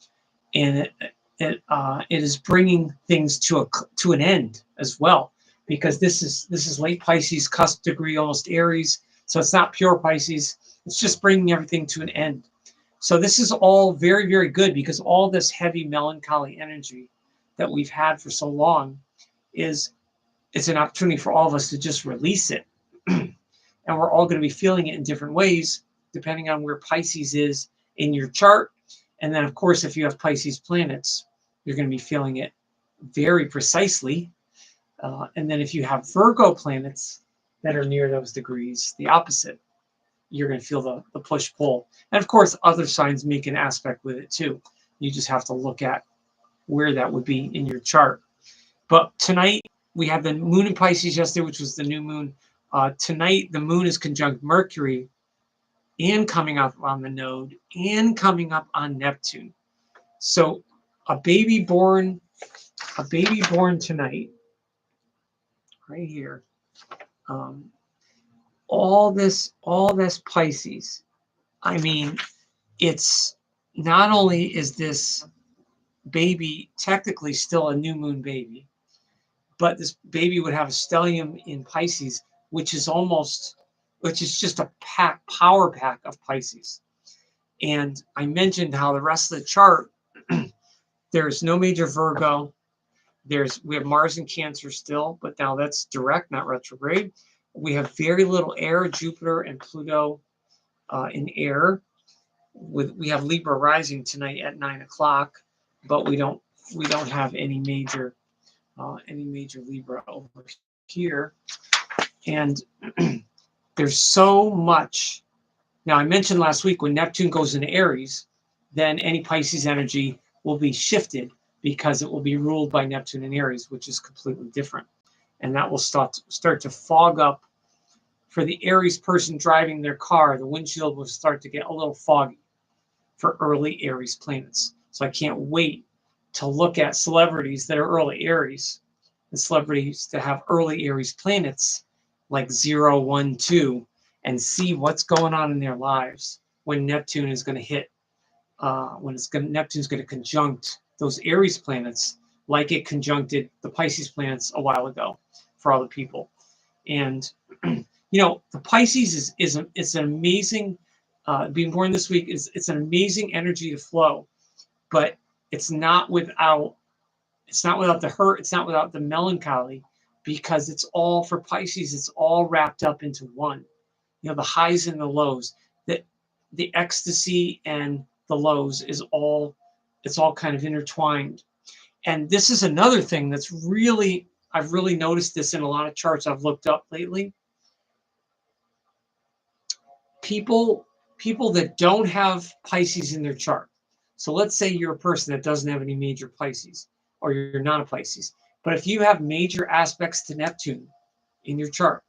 and it is bringing things to an end as well, because this is late Pisces, cusp degree, almost Aries, so it's not pure Pisces. It's just bringing everything to an end. So this is all very, very good, because all this heavy melancholy energy that we've had for so long it's an opportunity for all of us to just release it. And we're all going to be feeling it in different ways, depending on where Pisces is in your chart. And then, of course, if you have Pisces planets, you're going to be feeling it very precisely. And then if you have Virgo planets that are near those degrees, the opposite, you're going to feel the push-pull. And, of course, other signs make an aspect with it, too. You just have to look at where that would be in your chart. But tonight, we had the moon in Pisces yesterday, which was the new moon. Tonight, the moon is conjunct Mercury and coming up on the node and coming up on Neptune. So a baby born tonight, right here. All this Pisces. I mean, it's not only is this baby technically still a new moon baby, but this baby would have a stellium in Pisces, which is just a power pack of Pisces. And I mentioned how the rest of the chart, there's no major Virgo. We have Mars in Cancer still, but now that's direct, not retrograde. We have very little air, Jupiter and Pluto in air. We have Libra rising tonight at 9 o'clock, but we don't have any major Libra over here. And there's so much. Now, I mentioned last week, when Neptune goes into Aries, then any Pisces energy will be shifted, because it will be ruled by Neptune in Aries, which is completely different. And that will start to fog up. For the Aries person driving their car, the windshield will start to get a little foggy for early Aries planets. So I can't wait to look at celebrities that are early Aries, and celebrities that have early Aries planets like 0, 1, 2, and see what's going on in their lives when Neptune is going to hit, Neptune's going to conjunct those Aries planets, like it conjuncted the Pisces planets a while ago for all the people. And the Pisces it's an amazing, being born this week it's an amazing energy to flow, but it's not without the hurt, it's not without the melancholy, because it's all, for Pisces, it's all wrapped up into one. The highs and the lows, the ecstasy and the lows it's all kind of intertwined. And this is another thing that's I've really noticed this in a lot of charts I've looked up lately. People that don't have Pisces in their chart. So let's say you're a person that doesn't have any major Pisces, or you're not a Pisces. But if you have major aspects to Neptune in your chart,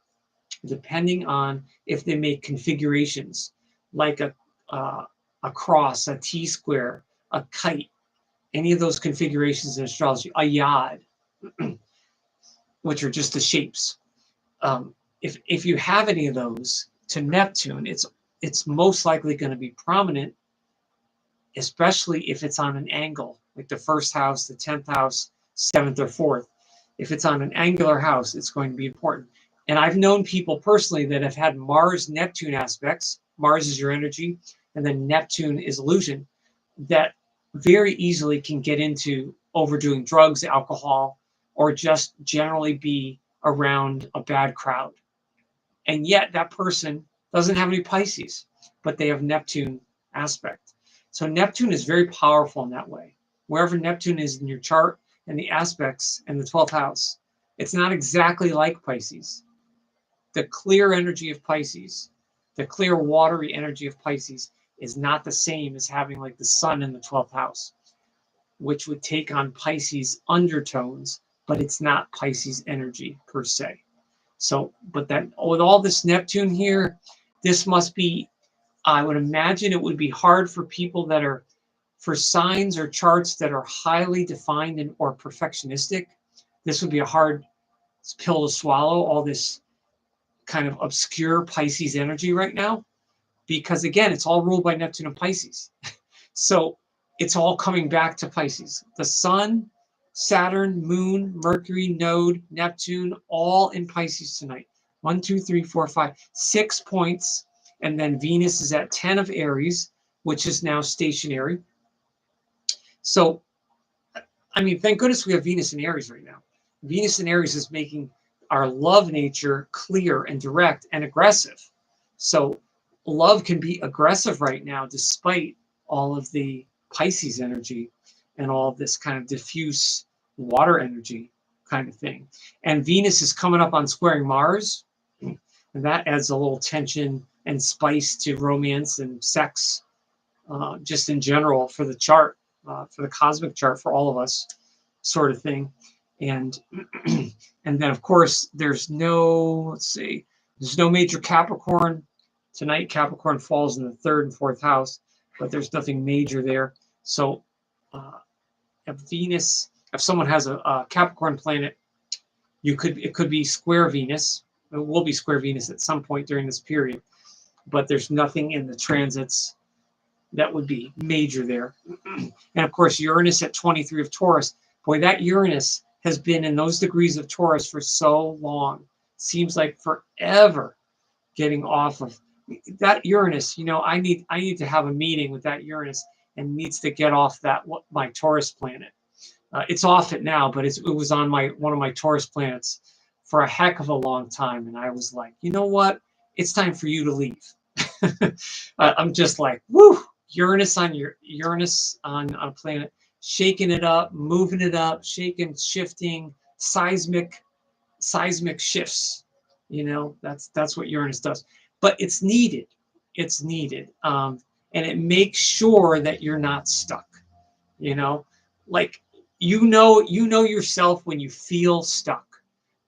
depending on if they make configurations like a cross, a T-square, a kite, any of those configurations in astrology, a yod, which are just the shapes. If you have any of those to Neptune, it's most likely going to be prominent, especially if it's on an angle, like the first house, the 10th house, 7th or 4th. If it's on an angular house, it's going to be important. And I've known people personally that have had Mars-Neptune aspects. Mars is your energy, and then Neptune is illusion, that very easily can get into overdoing drugs, alcohol, or just generally be around a bad crowd. And yet that person doesn't have any Pisces, but they have Neptune aspect. So Neptune is very powerful in that way. Wherever Neptune is in your chart and the aspects and the 12th house, it's not exactly like Pisces. The clear energy of Pisces, the clear watery energy of Pisces, is not the same as having like the sun in the 12th house, which would take on Pisces undertones, but it's not Pisces energy per se. So, but that with all this Neptune here, this must be, I would imagine it would be hard for people that are, for signs or charts that are highly defined or perfectionistic, this would be a hard pill to swallow, all this kind of obscure Pisces energy right now, because again, it's all ruled by Neptune and Pisces. So it's all coming back to Pisces. The Sun, Saturn, Moon, Mercury, Node, Neptune, all in Pisces tonight. 1, 2, 3, 4, 5, 6 points. And then Venus is at 10 of Aries, which is now stationary. So, I mean, thank goodness we have Venus in Aries right now. Venus in Aries is making our love nature clear and direct and aggressive. So love can be aggressive right now, despite all of the Pisces energy and all of this kind of diffuse water energy kind of thing. And Venus is coming up on squaring Mars, and that adds a little tension and spice to romance and sex, just in general for the chart, for the cosmic chart for all of us, sort of thing. And and then of course there's no, there's no major Capricorn tonight. Capricorn falls in the 3rd and 4th house, but there's nothing major there. So if Venus, if someone has a Capricorn planet, it could be square Venus. It will be square Venus at some point during this period, but there's nothing in the transits that would be major there. And of course, Uranus at 23 of Taurus. Boy, that Uranus has been in those degrees of Taurus for so long. Seems like forever getting off of that Uranus. You know, I need to have a meeting with that Uranus, and needs to get off that my Taurus planet. It's off it now, but it was on one of my Taurus planets for a heck of a long time, and I was like, you know what? It's time for you to leave. I'm just like, woo! Uranus on a planet, shaking it up, moving it up, shaking, shifting, seismic shifts. You know, that's what Uranus does. But it's needed. It's needed, and it makes sure that you're not stuck. You know, like you know yourself when you feel stuck,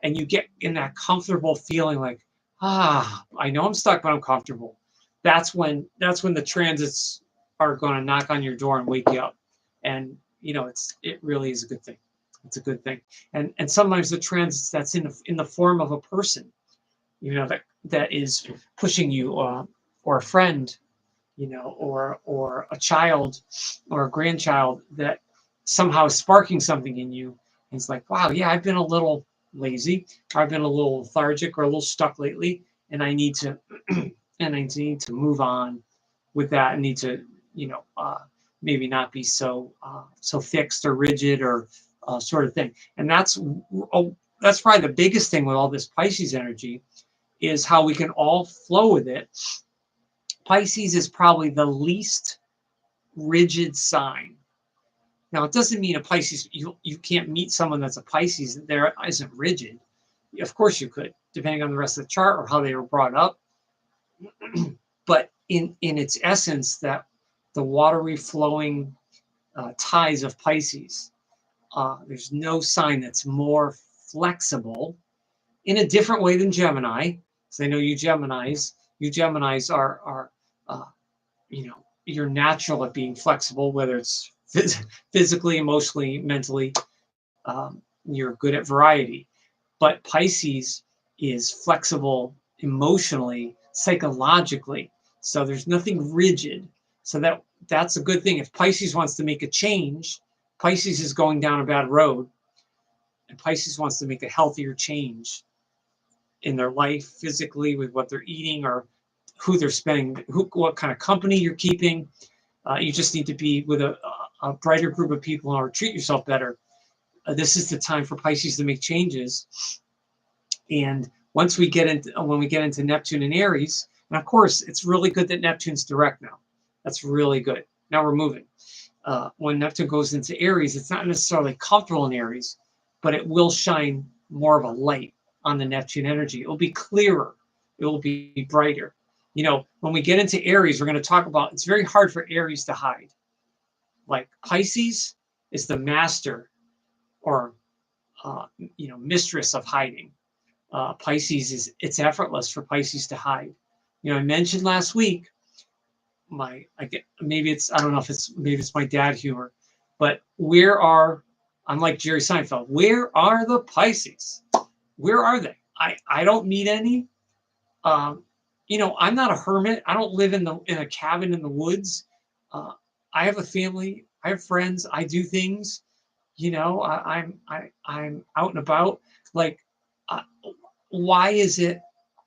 and you get in that comfortable feeling like, I know I'm stuck, but I'm comfortable. That's when the transits are going to knock on your door and wake you up. And you know, it really is a good thing. It's a good thing. And sometimes the transits, that's in the form of a person, you know, that is pushing you, or a friend, you know, or a child or a grandchild that somehow is sparking something in you. And it's like, wow, yeah, I've been a little lazy, or I've been a little lethargic, or a little stuck lately, and I need to and I need to move on with that. I need to, you know, maybe not be so fixed or rigid, or sort of thing. And that's probably the biggest thing with all this Pisces energy, is how we can all flow with it. Pisces is probably the least rigid sign. Now, it doesn't mean a Pisces, you can't meet someone that's a Pisces that there isn't rigid. Of course you could, depending on the rest of the chart or how they were brought up. But in its essence, that the watery flowing tides of Pisces, there's no sign that's more flexible in a different way than Gemini. So I know you Geminis are you know, you're natural at being flexible, whether it's physically, emotionally, mentally. You're good at variety. But Pisces is flexible emotionally, psychologically. So there's nothing rigid. So that's a good thing. If Pisces wants to make a change, Pisces is going down a bad road, and Pisces wants to make a healthier change in their life, physically, with what they're eating, or who they're spending, what kind of company you're keeping. You just need to be with a brighter group of people in order to treat yourself better. This is the time for Pisces to make changes. And when we get into Neptune and Aries, and of course, it's really good that Neptune's direct now. That's really good. Now we're moving. When Neptune goes into Aries, it's not necessarily comfortable in Aries, but it will shine more of a light on the Neptune energy. It will be clearer. It will be brighter. You know, when we get into Aries, we're going to talk about, it's very hard for Aries to hide. Like Pisces is the master, or you know, mistress of hiding. Pisces it's effortless for Pisces to hide. You know, I mentioned last week maybe it's my dad humor, but where are I'm like Jerry Seinfeld. Where are the Pisces? Where are they? I don't meet any. You know, I'm not a hermit. I don't live in a cabin in the woods. I have a family. I have friends. I do things. You know, I'm out and about. Like, uh, why is it?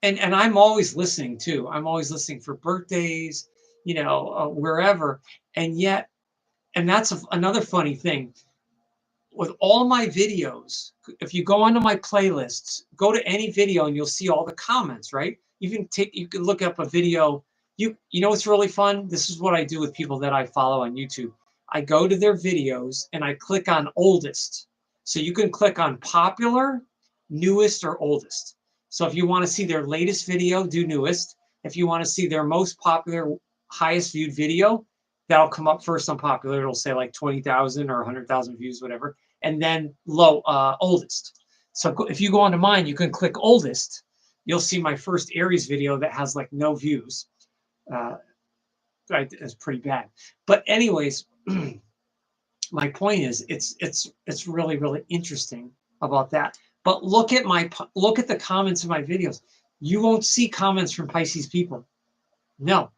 And I'm always listening too. I'm always listening for birthdays. You know, wherever. And yet, and that's another funny thing with all my videos. If you go onto my playlists, go to any video and you'll see all the comments, right? You can look up a video. You know what's really fun? This is what I do with people that I follow on YouTube. I go to their videos and I click on oldest. So you can click on popular, newest, or oldest. So if you want to see their latest video, do newest. If you want to see their most popular, highest viewed video, that'll come up first on popular. It'll say like 20,000 or 100,000 views, whatever. And then oldest. So if you go onto mine, you can click oldest. You'll see my first Aries video that has like no views. It's pretty bad. But anyways, my point is, it's really, really interesting about that. But look at the comments of my videos. You won't see comments from Pisces people. No.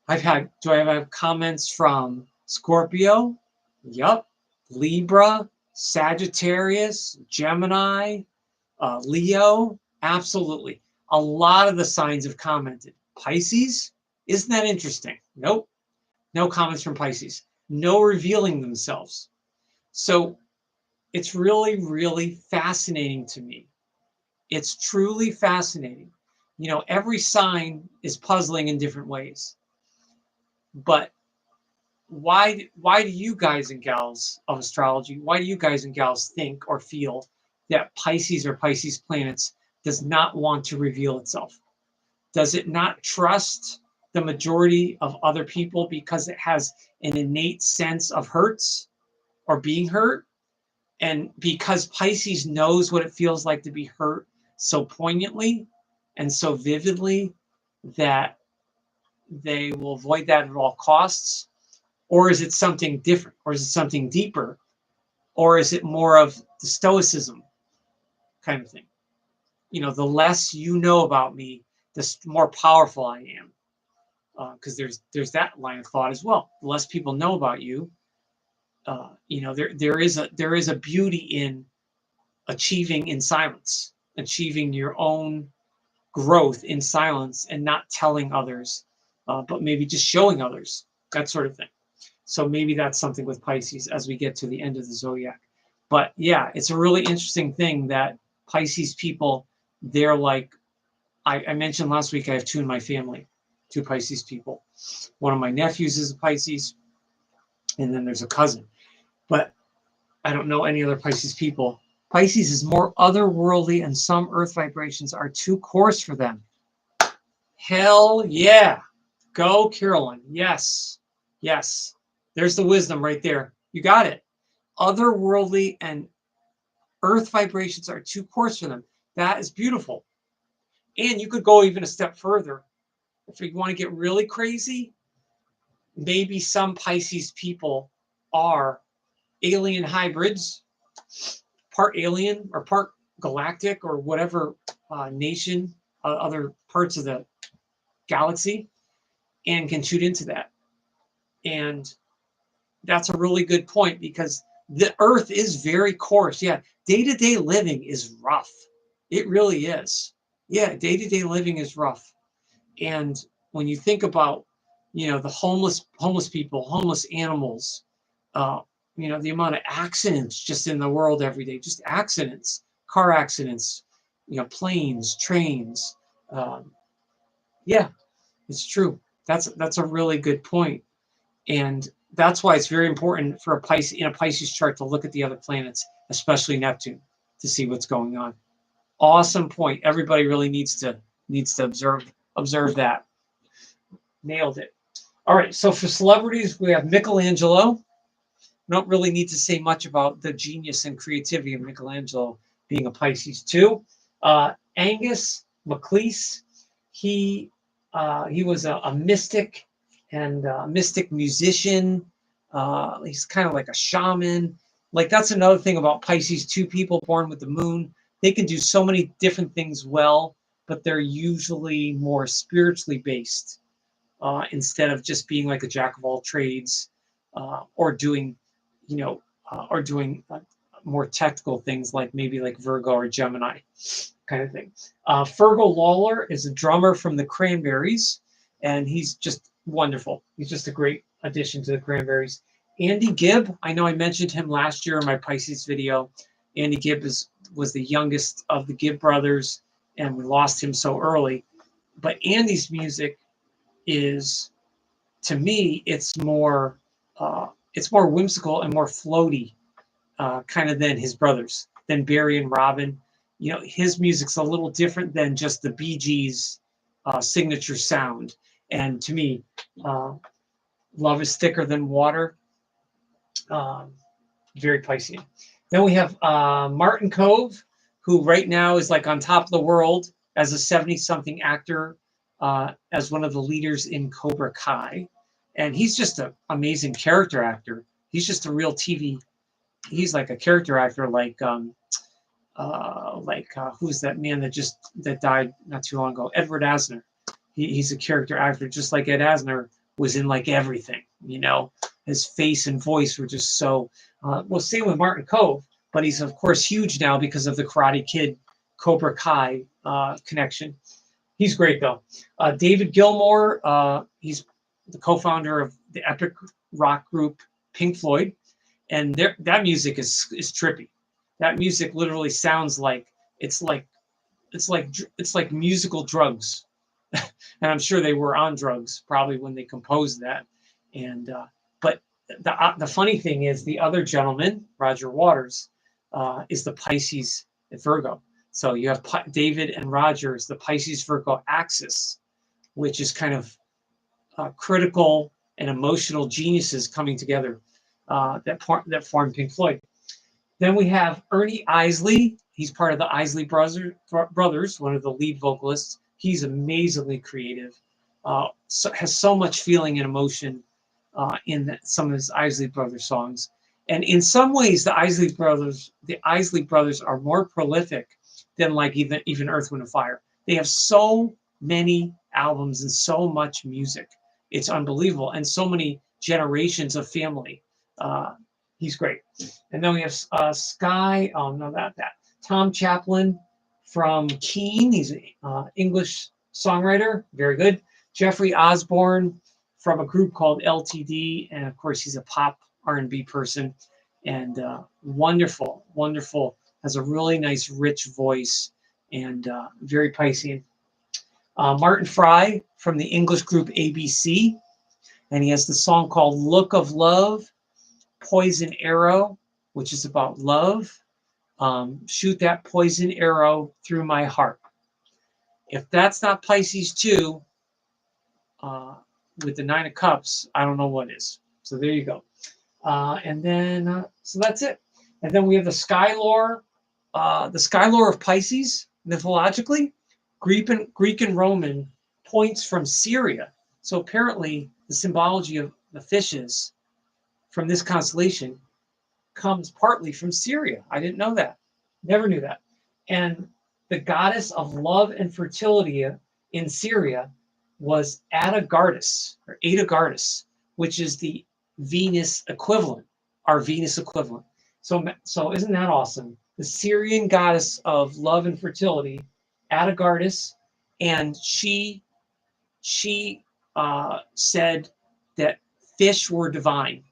Do I have comments from Scorpio? Yup. Libra, Sagittarius, Gemini, Leo? Absolutely. A lot of the signs have commented. Pisces? Isn't that interesting? Nope. No comments from Pisces. No revealing themselves. So it's really, really fascinating to me. It's truly fascinating. You know, every sign is puzzling in different ways. But why do you guys and gals of astrology, why do you guys and gals think or feel that Pisces or Pisces planets does not want to reveal itself? Does it not trust the majority of other people because it has an innate sense of hurts or being hurt? And because Pisces knows what it feels like to be hurt so poignantly and so vividly that they will avoid that at all costs? Or is it something different? Or is it something deeper? Or is it more of the stoicism kind of thing? You know, the less you know about me, the more powerful I am. Because there's that line of thought as well. The less people know about you, you know, there is a beauty in achieving in silence, achieving your own growth in silence, and not telling others, but maybe just showing others, that sort of thing. So maybe that's something with Pisces as we get to the end of the zodiac. But yeah, it's a really interesting thing that Pisces people, they're like, I mentioned last week, I have two in my family, two Pisces people. One of my nephews is a Pisces, and then there's a cousin. But I don't know any other Pisces people. Pisces is more otherworldly, and some earth vibrations are too coarse for them. Hell yeah. Go, Carolyn. Yes. Yes. There's the wisdom right there. You got it. Otherworldly and earth vibrations are too coarse for them. That is beautiful. And you could go even a step further. If you want to get really crazy, maybe some Pisces people are alien hybrids, part alien or part galactic or whatever nation, other parts of the galaxy, and can shoot into that. And that's a really good point, because the earth is very coarse. Yeah, day-to-day living is rough. It really is. Yeah, day-to-day living is rough. And when you think about, you know, the homeless people, homeless animals, you know, the amount of accidents just in the world every day, just accidents, car accidents, you know, planes, trains. Yeah, it's true. That's a really good point. And that's why it's very important for a Pisces chart to look at the other planets, especially Neptune, to see what's going on. Awesome point. Everybody really needs to observe that. Nailed it. All right. So for celebrities, we have Michelangelo. We don't really need to say much about the genius and creativity of Michelangelo being a Pisces too. Angus MacLeish, he was a mystic and mystic musician. He's kind of like a shaman. Like that's another thing about Pisces 2 people born with the moon. They can do so many different things well, but they're usually more spiritually based instead of just being like a jack of all trades or doing, or doing more technical things like maybe like Virgo or Gemini kind of thing. Fergal Lawler is a drummer from the Cranberries, and he's just wonderful. He's just a great addition to the Cranberries. Andy Gibb, I know I mentioned him last year in my Pisces video. Andy Gibb was the youngest of the Gibb brothers, and we lost him so early. But Andy's music is, to me, it's more whimsical and more floaty, kind of than his brothers, than Barry and Robin. His music's a little different than just the Bee Gees signature sound. And to me, Love is Thicker Than Water, very Piscean. Then we have Martin Kove, who right now is like on top of the world as a 70-something actor, as one of the leaders in Cobra Kai. And he's just an amazing character actor. He's just a real TV. He's like a character actor, who's that man that died not too long ago? Edward Asner. He's a character actor, just like Ed Asner was in like everything. His face and voice were just so. Well, same with Martin Kove, but he's of course huge now because of the Karate Kid, Cobra Kai connection. He's great though. David Gilmour, he's the co-founder of the epic rock group Pink Floyd, and that music is trippy. That music literally sounds like it's like musical drugs, and I'm sure they were on drugs probably when they composed that. And but the funny thing is, the other gentleman, Roger Waters, is the Pisces at Virgo. So you have David and Roger is the Pisces Virgo axis, which is kind of critical and emotional geniuses coming together that form Pink Floyd. Then we have Ernie Isley. He's part of the Isley brothers, one of the lead vocalists. He's amazingly creative, has so much feeling and emotion in some of his Isley Brothers songs. And in some ways, the Isley brothers are more prolific than like even Earth, Wind, and Fire. They have so many albums and so much music. It's unbelievable. And so many generations of family. He's great. And then we have Tom Chaplin from Keane. He's an English songwriter. Very good. Jeffrey Osborne from a group called LTD. And of course, he's a pop R&B person. And wonderful. Has a really nice, rich voice and very Piscean. Martin Fry from the English group ABC. And he has the song called Look of Love, Poison Arrow, which is about love. Shoot that poison arrow through my heart. If that's not Pisces 2 with the 9 of Cups, I don't know what is. So there you go. And then, so that's it. And then we have the Sky Lore of Pisces, mythologically. Greek and Roman points from Syria. So apparently the symbology of the fishes from this constellation comes partly from Syria. I didn't know that. Never knew that. And the goddess of love and fertility in Syria was Ada-Gardis, which is the Venus equivalent, our Venus equivalent. So isn't that awesome? The Syrian goddess of love and fertility, Ada-Gardis, and she said that fish were divine.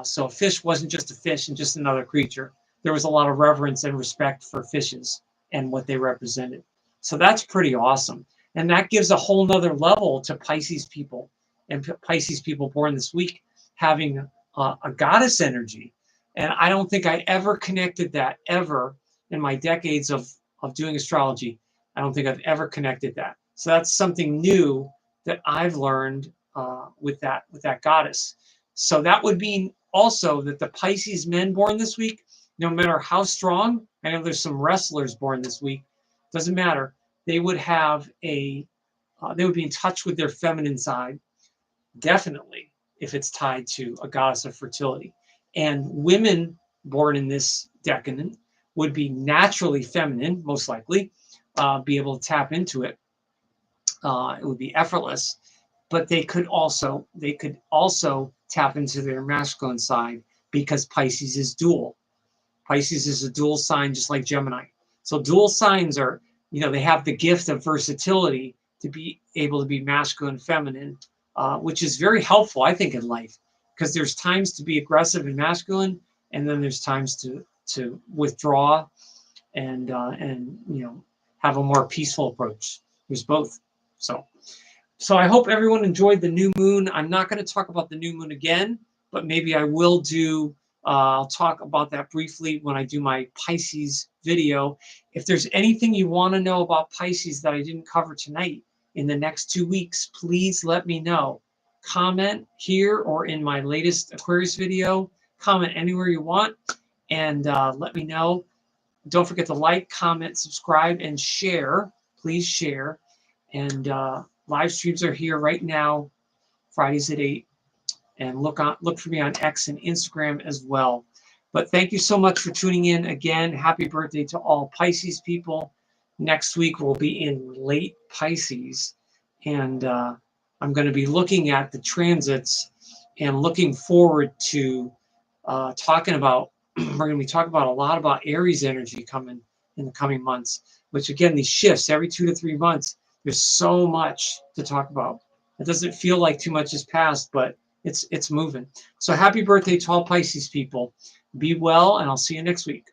So a fish wasn't just a fish and just another creature. There was a lot of reverence and respect for fishes and what they represented. So that's pretty awesome. And that gives a whole nother level to Pisces people and Pisces people born this week having a goddess energy. And I don't think I ever connected that ever in my decades of doing astrology. I don't think I've ever connected that. So that's something new that I've learned with that goddess. So that would mean also that the Pisces men born this week, no matter how strong, I know there's some wrestlers born this week, doesn't matter. They would have they would be in touch with their feminine side, definitely, if it's tied to a goddess of fertility. And women born in this decadent would be naturally feminine, most likely, be able to tap into it. It would be effortless, but they could also tap into their masculine side because Pisces is dual. Pisces is a dual sign, just like Gemini. So dual signs are, they have the gift of versatility to be able to be masculine and feminine, which is very helpful, I think, in life, because there's times to be aggressive and masculine, and then there's times to withdraw and have a more peaceful approach. There's both. So I hope everyone enjoyed the new moon. I'm not going to talk about the new moon again, but maybe I will do. I'll talk about that briefly when I do my Pisces video. If there's anything you want to know about Pisces that I didn't cover tonight in the next 2 weeks, please let me know. Comment here or in my latest Aquarius video. Comment anywhere you want and let me know. Don't forget to like, comment, subscribe, and share. Please share. And live streams are here right now, Fridays at 8. And look for me on X and Instagram as well. But thank you so much for tuning in again. Happy birthday to all Pisces people. Next week we'll be in late Pisces, and I'm going to be looking at the transits and looking forward to talking about. We're going to be talking about a lot about Aries energy coming in the coming months. Which again, these shifts every 2 to 3 months. There's so much to talk about. It doesn't feel like too much has passed, but it's moving. So happy birthday to all Pisces people. Be well, and I'll see you next week.